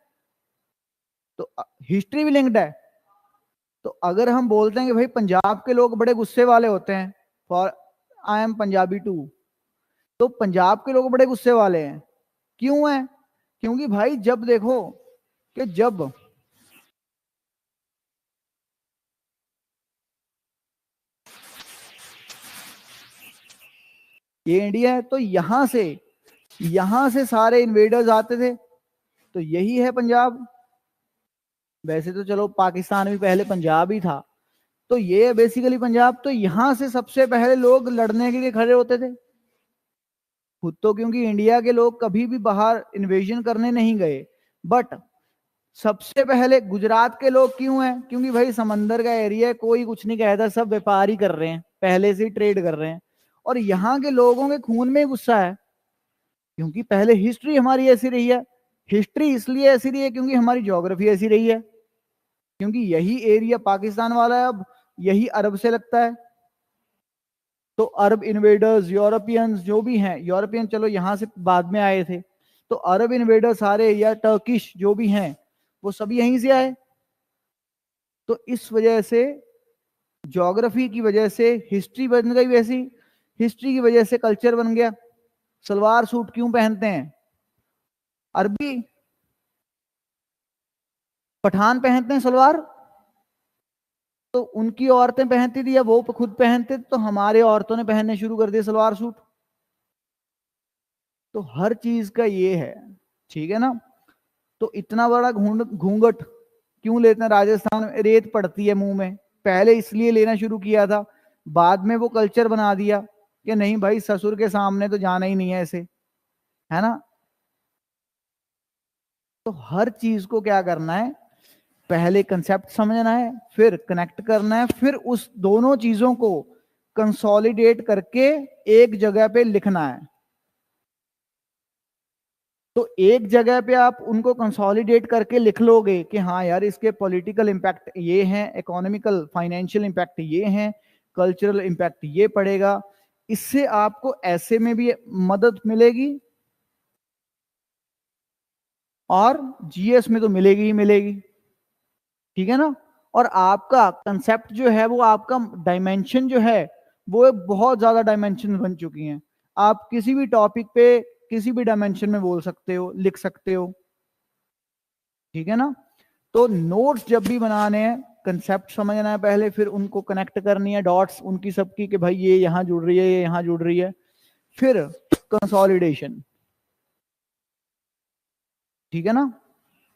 [SPEAKER 1] तो हिस्ट्री भी लिंक्ड है। तो अगर हम बोलते हैं कि भाई पंजाब के लोग बड़े गुस्से वाले होते हैं, for I am Punjabi too, तो पंजाब के लोग बड़े गुस्से वाले हैं, क्यों है, क्योंकि भाई जब देखो कि जब ये इंडिया है तो यहां से सारे इन्वेडर्स आते थे, तो यही है पंजाब। वैसे तो चलो पाकिस्तान भी पहले पंजाब ही था, तो ये है बेसिकली पंजाब। तो यहां से सबसे पहले लोग लड़ने के लिए खड़े होते थे खुद तो, क्योंकि इंडिया के लोग कभी भी बाहर इन्वेजन करने नहीं गए, बट सबसे पहले गुजरात के लोग क्यों हैं, क्योंकि भाई समंदर का एरिया है, कोई कुछ नहीं कहता, सब व्यापार ही कर रहे हैं, पहले से ही ट्रेड कर रहे हैं। और यहाँ के लोगों के खून में गुस्सा है, क्योंकि पहले हिस्ट्री हमारी ऐसी रही है। हिस्ट्री इसलिए ऐसी रही है क्योंकि हमारी ज्योग्राफी ऐसी रही है, क्योंकि यही एरिया पाकिस्तान वाला है, अब यही अरब से लगता है। तो अरब इन्वेडर्स, यूरोपियंस जो भी हैं, यूरोपियन चलो यहां से बाद में आए थे, तो अरब इन्वेडर सारे या टर्किश जो भी हैं वो सभी यहीं से आए। तो इस वजह से ज्योग्राफी की वजह से हिस्ट्री बन गई वैसी, हिस्ट्री की वजह से कल्चर बन गया। सलवार सूट क्यों पहनते हैं, अरबी पठान पहनते हैं सलवार, तो उनकी औरतें पहनती थी या वो खुद पहनते थे, तो हमारे औरतों ने पहनने शुरू कर दिए सलवार सूट। तो हर चीज का ये है, ठीक है ना। तो इतना बड़ा घूंघट क्यों लेते हैं राजस्थान में, रेत पड़ती है मुंह में, पहले इसलिए लेना शुरू किया था, बाद में वो कल्चर बना दिया कि नहीं भाई ससुर के सामने तो जाना ही नहीं है ऐसे, है ना। तो हर चीज को क्या करना है, पहले कंसेप्ट समझना है, फिर कनेक्ट करना है, फिर उस दोनों चीजों को कंसोलिडेट करके एक जगह पे लिखना है। तो एक जगह पे आप उनको कंसोलिडेट करके लिख लोगे कि हाँ यार इसके पॉलिटिकल इंपैक्ट ये हैं, इकोनॉमिकल फाइनेंशियल इंपैक्ट ये हैं, कल्चरल इंपैक्ट ये पड़ेगा, इससे आपको ऐसे में भी मदद मिलेगी और जीएस में तो मिलेगी ही मिलेगी, ठीक है ना। और आपका कंसेप्ट जो है वो आपका डायमेंशन जो है वो बहुत ज्यादा डायमेंशन बन चुकी हैं। आप किसी भी टॉपिक पे किसी भी डायमेंशन में बोल सकते हो, लिख सकते हो, ठीक है ना। तो नोट्स जब भी बनाने हैं, कंसेप्ट समझना है पहले, फिर उनको कनेक्ट करनी है डॉट्स उनकी सबकी कि भाई ये यहां जुड़ रही है, ये यहां जुड़ रही है, फिर कंसोलिडेशन, ठीक है ना,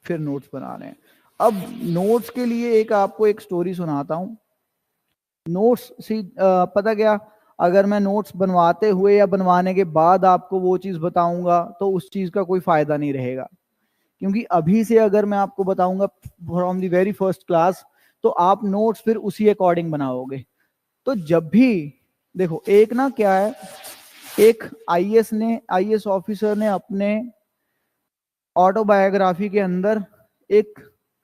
[SPEAKER 1] फिर नोट्स बनाने हैं। अब नोट्स के लिए एक आपको एक स्टोरी सुनाता हूं। नोट्स पता क्या, अगर मैं नोट्स बनवाते हुए या बनवाने के बाद आपको वो चीज बताऊंगा तो उस चीज का कोई फायदा नहीं रहेगा, क्योंकि अभी से अगर मैं आपको बताऊंगा from the very first class तो आप नोट्स फिर उसी अकॉर्डिंग बनाओगे। तो जब भी देखो, एक ना क्या है, एक आईएएस ऑफिसर ने अपने ऑटोबायोग्राफी के अंदर एक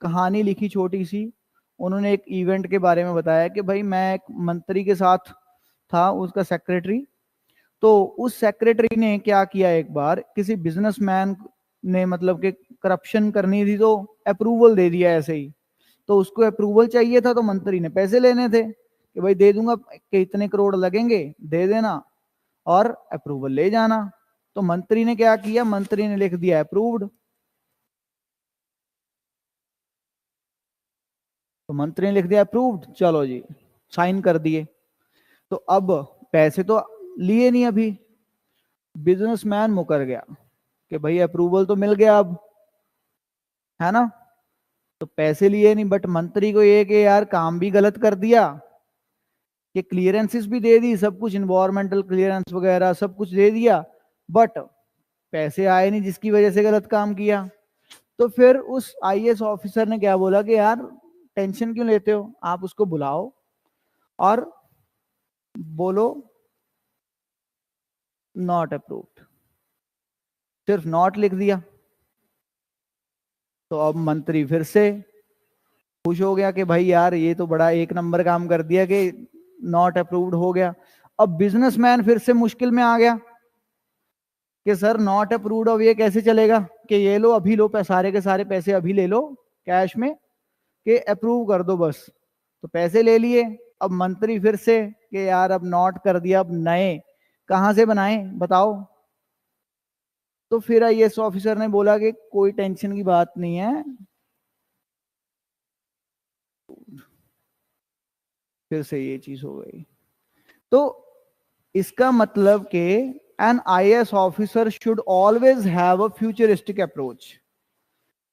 [SPEAKER 1] कहानी लिखी छोटी सी। उन्होंने एक इवेंट के बारे में बताया कि भाई मैं एक मंत्री के साथ था, उसका सेक्रेटरी। तो उस सेक्रेटरी ने क्या किया, एक बार किसी बिजनेसमैन ने मतलब कि करप्शन करनी थी तो अप्रूवल दे दिया ऐसे ही। तो उसको अप्रूवल चाहिए था तो मंत्री ने पैसे लेने थे कि भाई दे दूंगा कि इतने करोड़ लगेंगे, दे देना और अप्रूवल ले जाना। तो मंत्री ने क्या किया, मंत्री ने लिख दिया अप्रूव्ड। तो मंत्री ने लिख दिया अप्रूव्ड, चलो जी साइन कर दिए। तो अब पैसे तो लिए नहीं, अभी बिजनेसमैन मुकर गया कि भाई अप्रूवल तो मिल गया अब, है ना, तो पैसे लिए नहीं, बट मंत्री को ये कि यार काम भी गलत कर दिया कि क्लियरेंसेस भी दे दी, सब कुछ इन्वायरमेंटल क्लियरेंस वगैरह सब कुछ दे दिया, बट पैसे आए नहीं, जिसकी वजह से गलत काम किया। तो फिर उस आईएएस ऑफिसर ने क्या बोला कि यार टेंशन क्यों लेते हो, आप उसको बुलाओ और बोलो नॉट अप्रूव्ड, सिर्फ नॉट लिख दिया। तो अब मंत्री फिर से खुश हो गया कि भाई यार ये तो बड़ा एक नंबर काम कर दिया कि नॉट अप्रूव्ड हो गया। अब बिजनेसमैन फिर से मुश्किल में आ गया कि सर नॉट अप्रूव्ड, अब ये कैसे चलेगा कि ये लो अभी लो, सारे के सारे पैसे अभी ले लो कैश में कि अप्रूव कर दो बस। तो पैसे ले लिए। अब मंत्री फिर से कि यार अब नॉट कर दिया, अब नए कहां से बनाए बताओ। तो फिर आईएएस ऑफिसर ने बोला कि कोई टेंशन की बात नहीं है, फिर से ये चीज हो गई। तो इसका मतलब कि an IAS officer should always have a futuristic approach.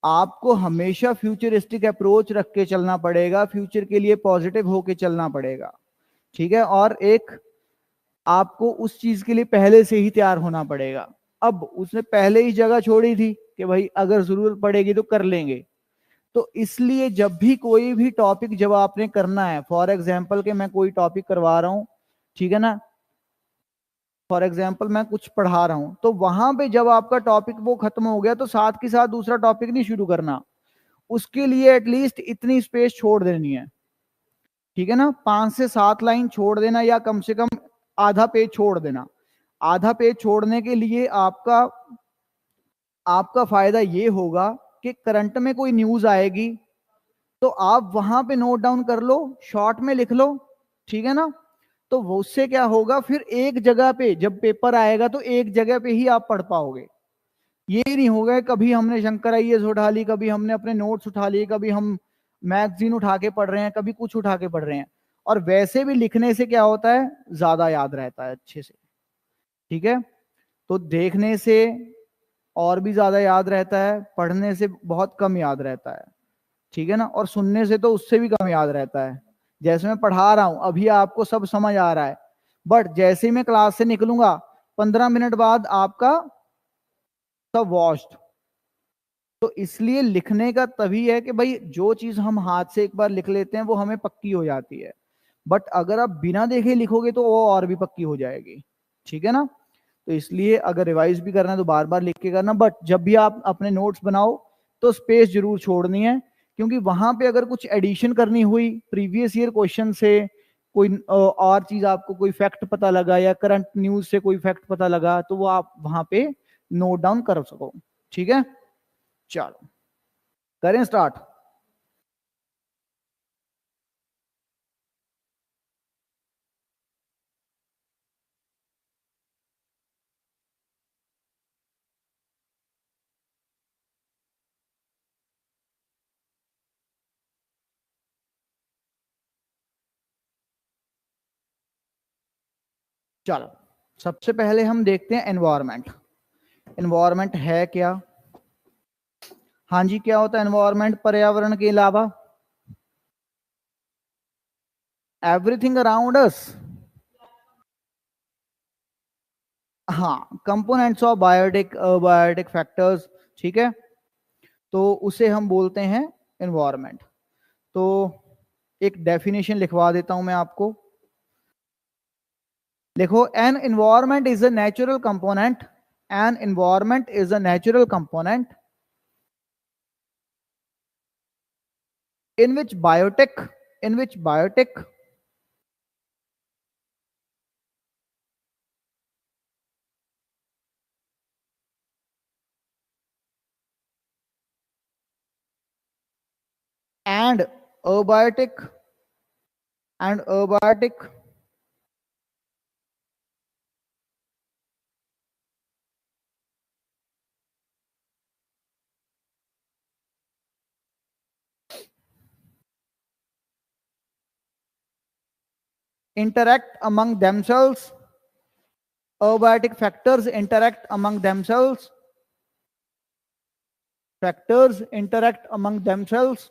[SPEAKER 1] आपको हमेशा फ्यूचरिस्टिक अप्रोच रख के चलना पड़ेगा, फ्यूचर के लिए पॉजिटिव होके चलना पड़ेगा, ठीक है। और एक आपको उस चीज के लिए पहले से ही तैयार होना पड़ेगा। अब उसने पहले ही जगह छोड़ी थी कि भाई अगर जरूरत पड़ेगी तो कर लेंगे। तो इसलिए जब भी कोई भी टॉपिक जब आपने करना है, फॉर एग्जाम्पल के मैं कोई टॉपिक करवा रहा हूं, ठीक है ना, फॉर एग्जाम्पल मैं कुछ पढ़ा रहा हूं, तो वहां पे जब आपका टॉपिक वो खत्म हो गया तो साथ के साथ दूसरा टॉपिक नहीं शुरू करना, उसके लिए एटलीस्ट इतनी स्पेस छोड़ देनी है, ठीक है ना, 5 से 7 लाइन छोड़ देना या कम से कम आधा पेज छोड़ देना। आधा पेज छोड़ने के लिए आपका आपका फायदा ये होगा कि करंट में कोई न्यूज आएगी तो आप वहां पे नोट डाउन कर लो, शॉर्ट में लिख लो, ठीक है ना। तो वो उससे क्या होगा, फिर एक जगह पे जब पेपर आएगा तो एक जगह पे ही आप पढ़ पाओगे। ये नहीं होगा कभी हमने शंकर आईएएस उठा ली, कभी हमने अपने नोट्स उठा लिए, कभी हम मैगजीन उठा के पढ़ रहे हैं, कभी कुछ उठा के पढ़ रहे हैं। और वैसे भी लिखने से क्या होता है, ज्यादा याद रहता है अच्छे से, ठीक है। तो देखने से और भी ज्यादा याद रहता है, पढ़ने से बहुत कम याद रहता है, ठीक है ना। और सुनने से तो उससे भी कम याद रहता है। जैसे मैं पढ़ा रहा हूं अभी आपको सब समझ आ रहा है, बट जैसे ही मैं क्लास से निकलूंगा 15 मिनट बाद आपका सब वॉश्ड, तो इसलिए लिखने का तभी है कि भाई जो चीज हम हाथ से एक बार लिख लेते हैं वो हमें पक्की हो जाती है, बट अगर आप बिना देखे लिखोगे तो वो और भी पक्की हो जाएगी, ठीक है ना। तो इसलिए अगर रिवाइज भी करना है तो बार बार लिख के करना, बट जब भी आप अपने नोट्स बनाओ तो स्पेस जरूर छोड़नी है, क्योंकि वहां पे अगर कुछ एडिशन करनी हुई प्रीवियस ईयर क्वेश्चन से, कोई और चीज आपको कोई फैक्ट पता लगा या करंट न्यूज से कोई फैक्ट पता लगा, तो वो आप वहां पे नोट डाउन कर सको, ठीक है। चलो करें स्टार्ट। चलो सबसे पहले हम देखते हैं एनवायरमेंट। एनवायरमेंट है क्या? हाँ जी, क्या होता है एनवायरमेंट पर्यावरण के अलावा? Everything around us. हाँ, कंपोनेंट्स ऑफ बायोटिक फैक्टर्स, ठीक है, तो उसे हम बोलते हैं एनवायरमेंट। तो एक डेफिनेशन लिखवा देता हूं मैं आपको। देखो, an environment is a natural component, an environment is a natural component in which biotic and abiotic and abiotic interact among themselves. Abiotic factors interact among themselves. Factors interact among themselves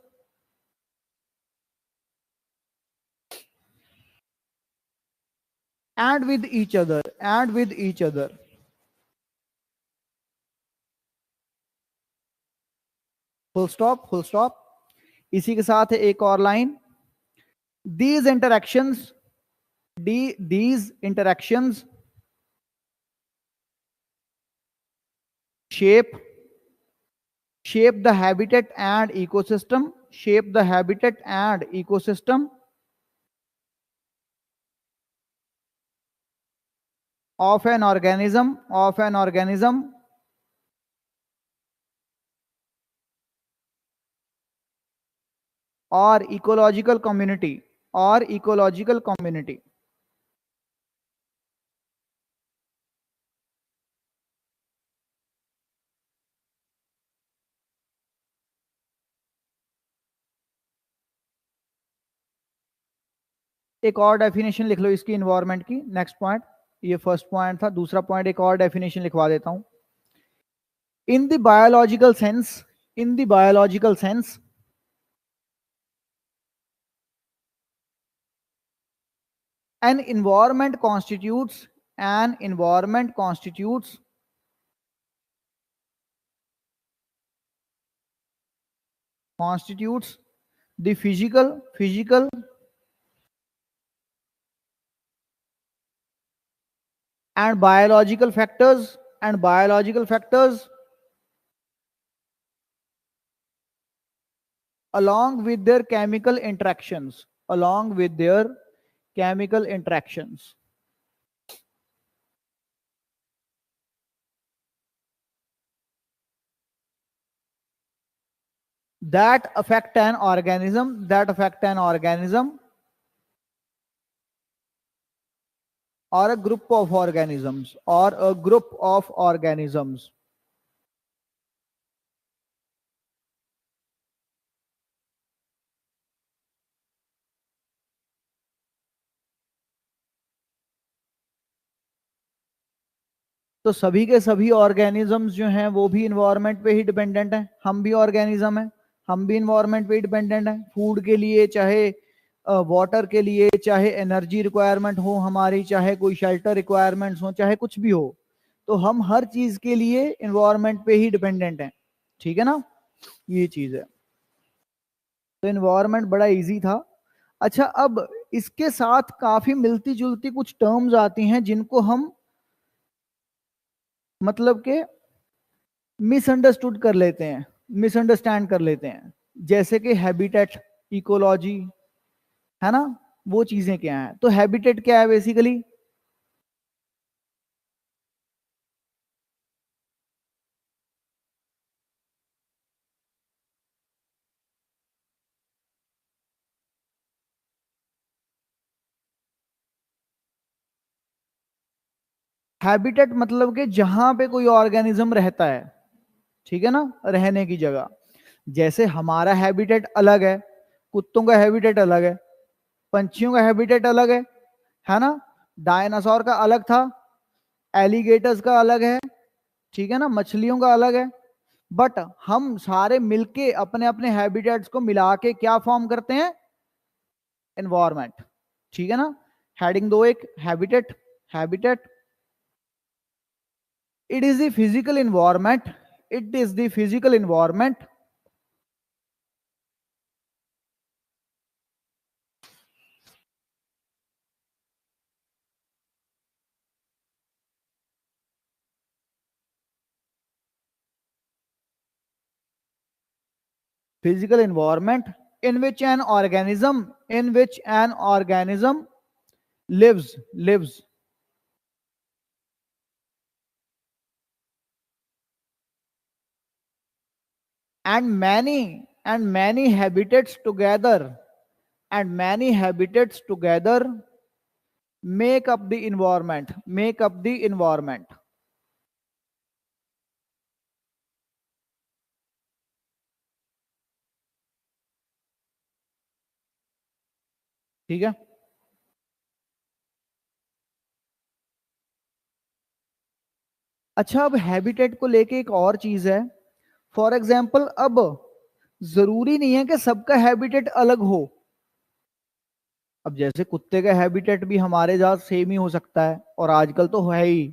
[SPEAKER 1] and with each other, and with each other. Full stop, full stop. इसी के साथ है एक और line. These interactions, these interactions shape the habitat and ecosystem, shape the habitat and ecosystem of an organism, or ecological community, or ecological community. एक और डेफिनेशन लिख लो इसकी इन्वायरमेंट की। नेक्स्ट पॉइंट, ये फर्स्ट पॉइंट था, दूसरा पॉइंट एक और डेफिनेशन लिखवा देता हूं। In the biological sense, in the biological sense, an environment constitutes, an environment constitutes the physical and biological factors, along with their chemical interactions, along with their chemical interactions. That affect an organism, or a group of organisms, or a group of organisms. तो सभी के सभी ऑर्गेनिजम्स जो हैं वो भी इन्वायरमेंट पे ही डिपेंडेंट हैं। हम भी ऑर्गेनिज्म हैं, हम भी इन्वायरमेंट पे ही डिपेंडेंट हैं। फूड के लिए, चाहे वाटर के लिए, चाहे एनर्जी रिक्वायरमेंट हो हमारी, चाहे कोई शेल्टर रिक्वायरमेंट्स हो, चाहे कुछ भी हो, तो हम हर चीज के लिए इन्वायरमेंट पे ही डिपेंडेंट हैं, ठीक है ना। ये चीज है। तो इन्वायरमेंट बड़ा इजी था। अच्छा, अब इसके साथ काफी मिलती जुलती कुछ टर्म्स आती हैं जिनको हम मतलब के मिसअंडरस्टूड कर लेते हैं, मिसअंडरस्टैंड कर लेते हैं, जैसे कि हैबिटेट, इकोलॉजी, है ना। वो चीजें क्या हैं? तो हैबिटेट क्या है बेसिकली? हैबिटेट मतलब कि जहां पे कोई ऑर्गेनिज्म रहता है, ठीक है ना, रहने की जगह। जैसे हमारा हैबिटेट अलग है, कुत्तों का हैबिटेट अलग है, पंछियों का हैबिटेट अलग है ना। डायनासोर का अलग था, एलिगेटर्स का अलग है, ठीक है ना, मछलियों का अलग है। बट हम सारे मिलके अपने अपने हैबिटेट्स को मिला के क्या फॉर्म करते हैं? एनवायरमेंट, ठीक है ना। हेडिंग दो एक, habitat. Habitat, it is the physical environment, it is the physical environment physical environment in which an organism, in which an organism lives. And many habitats together, and many habitats together make up the environment, make up the environment, ठीक है। अच्छा, अब हैबिटेट को लेके एक और चीज है। फॉर एग्जाम्पल, अब जरूरी नहीं है कि सबका हैबिटेट अलग हो। अब जैसे कुत्ते का हैबिटेट भी हमारे साथ सेम ही हो सकता है, और आजकल तो है ही।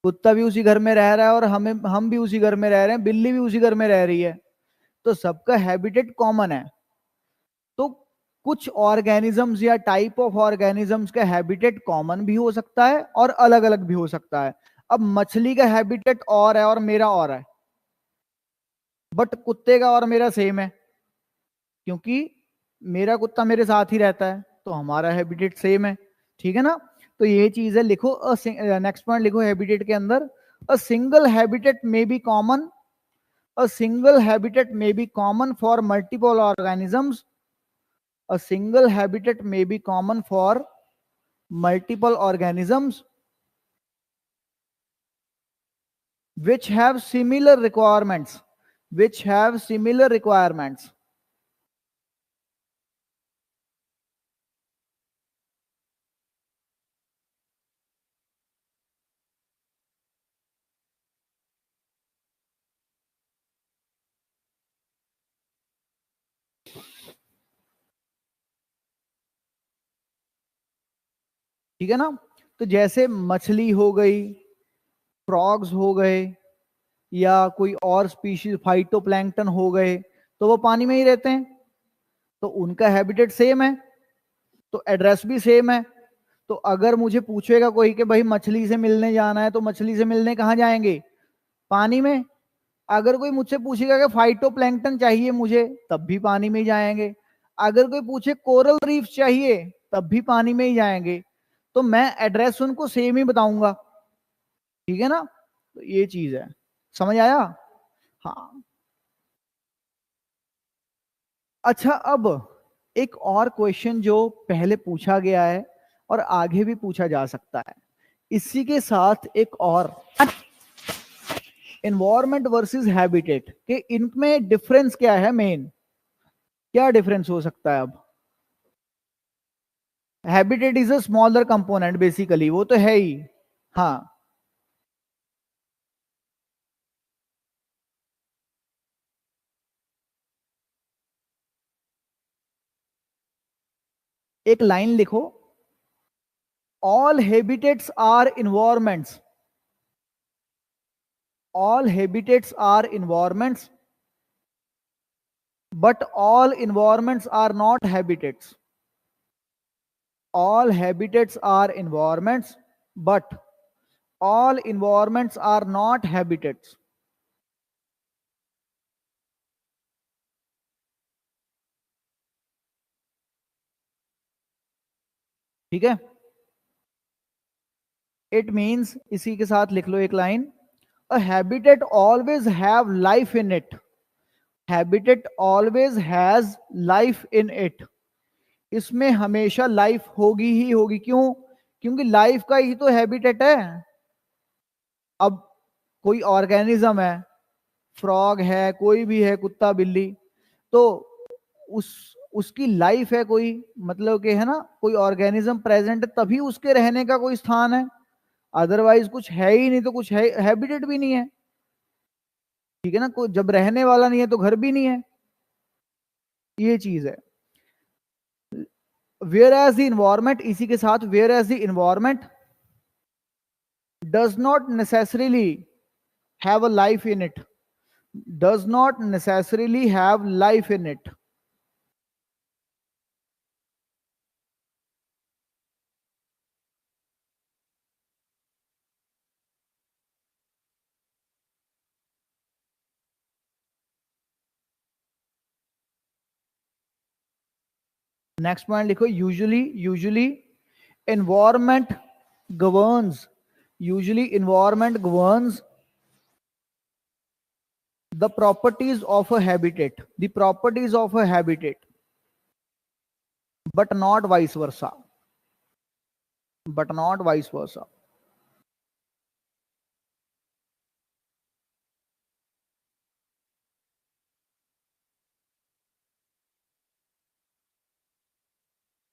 [SPEAKER 1] कुत्ता भी उसी घर में रह रहा है और हम भी उसी घर में रह रहे हैं, बिल्ली भी उसी घर में रह रही है। तो सबका हैबिटेट कॉमन है। तो कुछ ऑर्गेनिजम्स या टाइप ऑफ ऑर्गेनिजम्स का हैबिटेट कॉमन भी हो सकता है और अलग अलग भी हो सकता है। अब मछली का हैबिटेट और है और मेरा और है, बट कुत्ते का और मेरा सेम है, क्योंकि मेरा कुत्ता मेरे साथ ही रहता है, तो हमारा हैबिटेट सेम है, ठीक है ना। तो ये चीज है, लिखो नेक्स्ट पॉइंट लिखो हैबिटेट के अंदर, अ सिंगल हैबिटेट में be common, a single habitat में be common for multiple organisms, a single habitat में be common for multiple organisms which have similar requirements, which have similar requirements। ठीक है ना। तो जैसे मछली हो गई, फ्रॉग्स हो गए, या कोई और स्पीशीज फाइटोप्लैंक्टन हो गए, तो वो पानी में ही रहते हैं, तो उनका हैबिटेट सेम है, तो एड्रेस भी सेम है। तो अगर मुझे पूछेगा कोई कि भाई मछली से मिलने जाना है, तो मछली से मिलने कहाँ जाएंगे? पानी में। अगर कोई मुझसे पूछेगा कि फाइटोप्लैंक्टन चाहिए मुझे, तब भी पानी में ही जाएंगे। अगर कोई पूछे कोरल रीफ चाहिए, तब भी पानी में ही जाएंगे। तो मैं एड्रेस उनको सेम ही बताऊंगा, ठीक है ना। तो ये चीज है, समझ आया? हाँ। अच्छा, अब एक और क्वेश्चन जो पहले पूछा गया है और आगे भी पूछा जा सकता है, इसी के साथ एक और, एनवायरमेंट वर्सेस हैबिटेट के इनमें डिफरेंस क्या है? मेन क्या डिफरेंस हो सकता है? अब habitat is a smaller component basically, वो तो है ही। हाँ, एक लाइन लिखो, all habitats are environments, all habitats are environments but all environments are not habitats. All habitats are environments, but all environments are not habitats. ठीक है, इट मीन्स, इसी के साथ लिख लो एक line, a habitat always have life in it. Habitat always has life in it. इसमें हमेशा लाइफ होगी ही होगी. क्यों? क्योंकि लाइफ का ही तो हैबिटेट है. अब कोई ऑर्गेनिज्म है, फ्रॉग है, कोई भी है, कुत्ता बिल्ली, तो उस उसकी लाइफ है कोई, मतलब कि है ना, कोई ऑर्गेनिज्म प्रेजेंट है तभी उसके रहने का कोई स्थान है. अदरवाइज कुछ है ही नहीं तो कुछ है, हैबिटेट भी नहीं है. ठीक है ना, कोई जब रहने वाला नहीं है तो घर भी नहीं है. ये चीज है. वेयर एज द इन्वायरमेंट, इसी के साथ whereas the environment does not necessarily have a life in it. Does not necessarily have life in it. Next point लिखो, usually. Usually environment governs. Usually environment governs the properties of a habitat. The properties of a habitat, but not vice versa. But not vice versa.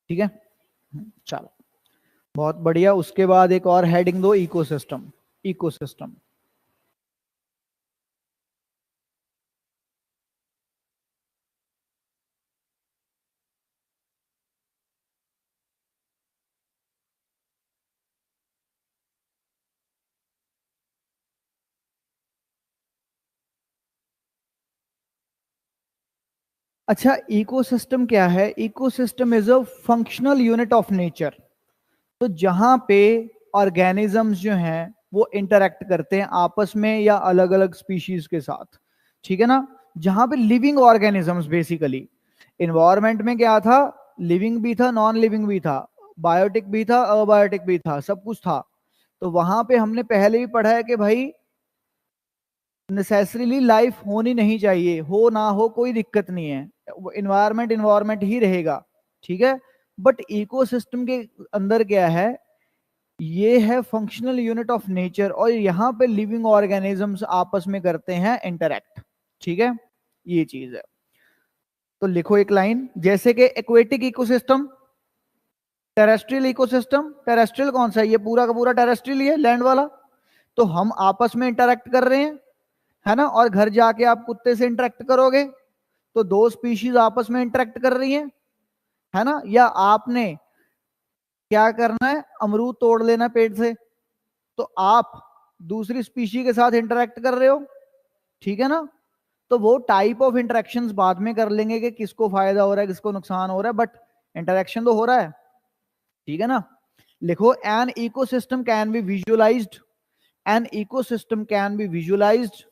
[SPEAKER 1] ठीक है, चलो बहुत बढ़िया. उसके बाद एक और हेडिंग दो, इकोसिस्टम. इकोसिस्टम. अच्छा, इकोसिस्टम क्या है? Ecosystem is a functional unit of nature. तो जहां पे ऑर्गेनिजम्स जो हैं वो इंटरेक्ट करते हैं आपस में या अलग अलग स्पीशीज के साथ. ठीक है ना, जहां पे लिविंग ऑर्गेनिजम्स बेसिकली. इन्वायरमेंट में क्या था? लिविंग भी था, नॉन लिविंग भी था, बायोटिक भी था, अबायोटिक भी था, सब कुछ था. तो वहां पे हमने पहले भी पढ़ा है कि भाई नेसेसरीली लाइफ होनी नहीं चाहिए, हो ना हो कोई दिक्कत नहीं है, इन्वायरमेंट इन्वायरमेंट ही रहेगा. ठीक है, बट इकोसिस्टम के अंदर क्या है? ये है फंक्शनल यूनिट ऑफ नेचर, और यहां पे लिविंग ऑर्गेनिजम्स आपस में करते हैं इंटरैक्ट. ठीक है, ये चीज है. तो लिखो एक लाइन, जैसे कि aquatic ecosystem, terrestrial ecosystem. Terrestrial कौन सा है? ये पूरा का पूरा टेरेस्ट्रियल ही है, लैंड वाला. तो हम आपस में इंटरैक्ट कर रहे हैं, है ना, और घर जाके आप कुत्ते से इंटरेक्ट करोगे तो दो स्पीशीज आपस में इंटरेक्ट कर रही हैं, है ना. या आपने क्या करना है, अमरूद तोड़ लेना पेड़ से, तो आप दूसरी स्पीशी के साथ इंटरेक्ट कर रहे हो. ठीक है ना, तो वो टाइप ऑफ इंटरेक्शंस बाद में कर लेंगे कि किसको फायदा हो रहा है किसको नुकसान हो रहा है, बट इंटरेक्शन तो हो रहा है. ठीक है ना. लिखो, an ecosystem can be visualised. An ecosystem can be visualised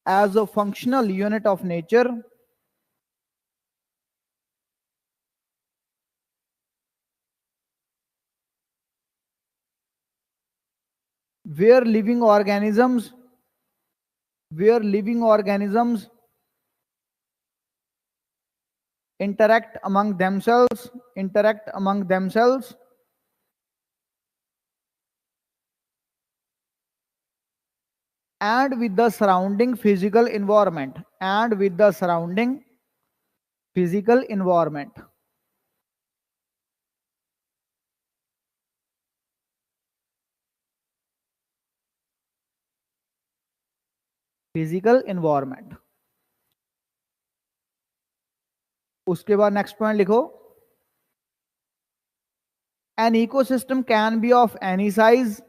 [SPEAKER 1] as a functional unit of nature where living organisms interact among themselves and with the surrounding physical environment. Physical environment. उसके बाद नेक्स्ट पॉइंट लिखो, an ecosystem can be of any size.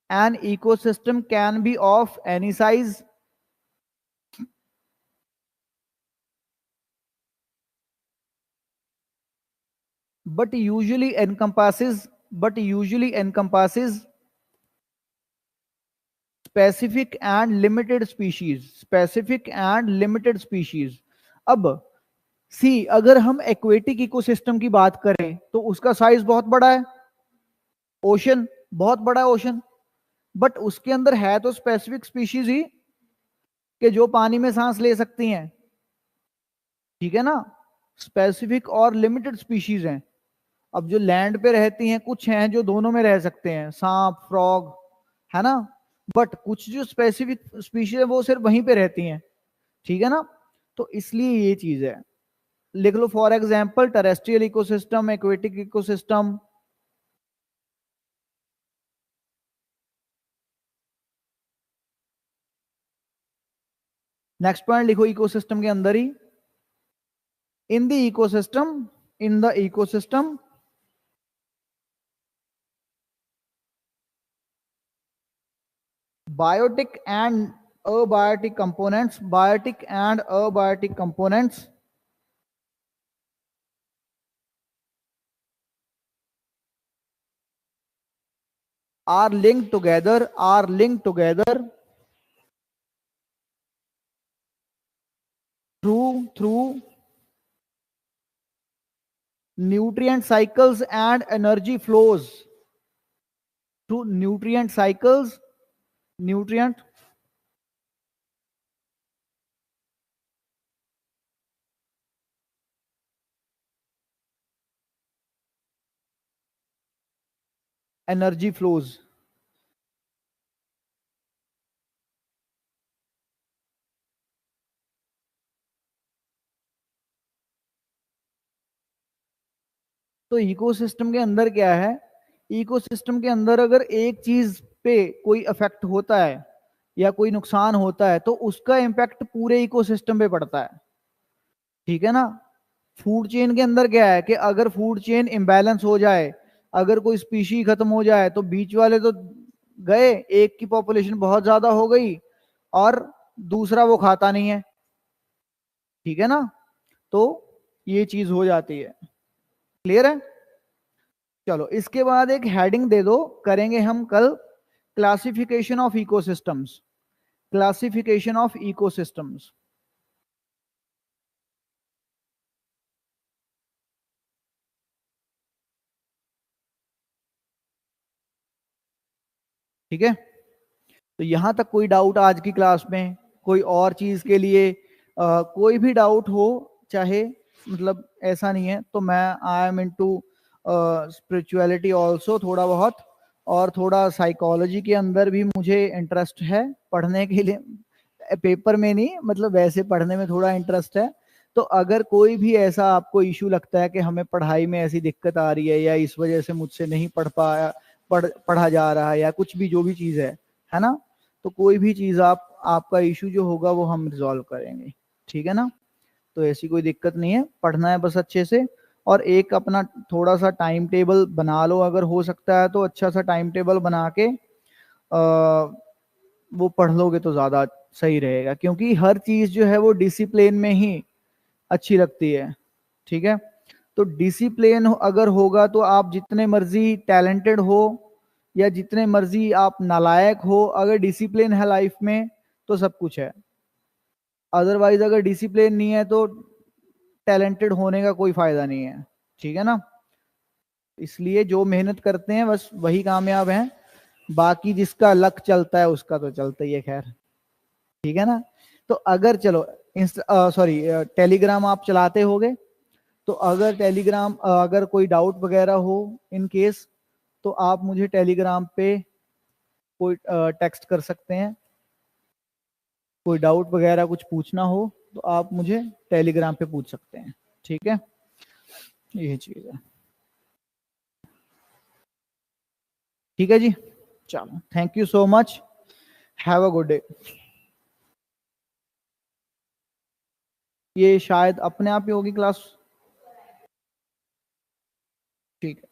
[SPEAKER 1] An ecosystem can be of any size. but usually encompasses specific and limited species. अब सी, अगर हम एक्वेटिक इकोसिस्टम की बात करें तो उसका साइज बहुत बड़ा है, ओशन बहुत बड़ा है ओशन, बट उसके अंदर है तो स्पेसिफिक स्पीशीज ही कि जो पानी में सांस ले सकती हैं, ठीक है ना, स्पेसिफिक और लिमिटेड स्पीशीज हैं। अब जो लैंड पे रहती हैं कुछ हैं जो दोनों में रह सकते हैं, सांप, फ्रॉग, है ना, बट कुछ जो स्पेसिफिक स्पीशीज है वो सिर्फ वहीं पे रहती हैं, ठीक है ना। तो इसलिए ये चीज है, लिख लो for example terrestrial ecosystem, aquatic ecosystem. Next point लिखो इकोसिस्टम के अंदर ही, in the ecosystem biotic and abiotic components are linked together through nutrient cycles and energy flows. Through nutrient cycles, nutrient energy flows. तो इकोसिस्टम के अंदर क्या है, इकोसिस्टम के अंदर अगर एक चीज पे कोई इफेक्ट होता है या कोई नुकसान होता है तो उसका इंपैक्ट पूरे इकोसिस्टम पे पड़ता है, ठीक है ना। फूड चेन के अंदर क्या है कि अगर फूड चेन इम्बैलेंस हो जाए, अगर कोई स्पीशी खत्म हो जाए तो बीच वाले तो गए, एक की पॉपुलेशन बहुत ज्यादा हो गई और दूसरा वो खाता नहीं है, ठीक है ना। तो ये चीज हो जाती है, क्लियर है। चलो इसके बाद एक हेडिंग दे दो, करेंगे हम कल classification of ecosystems, classification of ecosystems. ठीक है, तो यहां तक कोई डाउट आज की क्लास में, कोई और चीज के लिए कोई भी डाउट हो, चाहे मतलब ऐसा नहीं है तो मैं I am into spirituality also थोड़ा बहुत, और थोड़ा साइकोलॉजी के अंदर भी मुझे इंटरेस्ट है पढ़ने के लिए, पेपर में नहीं मतलब वैसे पढ़ने में थोड़ा इंटरेस्ट है। तो अगर कोई भी ऐसा आपको इशू लगता है कि हमें पढ़ाई में ऐसी दिक्कत आ रही है या इस वजह से मुझसे नहीं पढ़ा जा रहा है या कुछ भी जो भी चीज़ है ना, तो कोई भी चीज़ आपका इशू जो होगा वो हम रिजॉल्व करेंगे, ठीक है ना। तो ऐसी कोई दिक्कत नहीं है, पढ़ना है बस अच्छे से, और एक अपना थोड़ा सा टाइम टेबल बना लो, अगर हो सकता है तो अच्छा सा टाइम टेबल बना के वो पढ़ लोगे तो ज़्यादा सही रहेगा, क्योंकि हर चीज़ जो है वो डिसिप्लिन में ही अच्छी लगती है, ठीक है। तो डिसिप्लिन अगर होगा तो आप जितने मर्जी टैलेंटेड हो या जितने मर्जी आप नालायक हो, अगर डिसिप्लिन है लाइफ में तो सब कुछ है। अदरवाइज अगर डिसिप्लिन नहीं है तो टैलेंटेड होने का कोई फायदा नहीं है, ठीक है ना। इसलिए जो मेहनत करते हैं बस वही कामयाब हैं, बाकी जिसका लक चलता है उसका तो चलता ही है, खैर, ठीक है ना। तो अगर चलो सॉरी टेलीग्राम आप चलाते होगे, तो अगर टेलीग्राम अगर कोई डाउट वगैरह हो इन केस, तो आप मुझे टेलीग्राम पे कोई टेक्स्ट कर सकते हैं, कोई डाउट वगैरह कुछ पूछना हो तो आप मुझे टेलीग्राम पे पूछ सकते हैं, ठीक है, ये चीज है, ठीक है जी। चलो thank you so much, have a good day. ये शायद अपने आप ही होगी क्लास, ठीक है।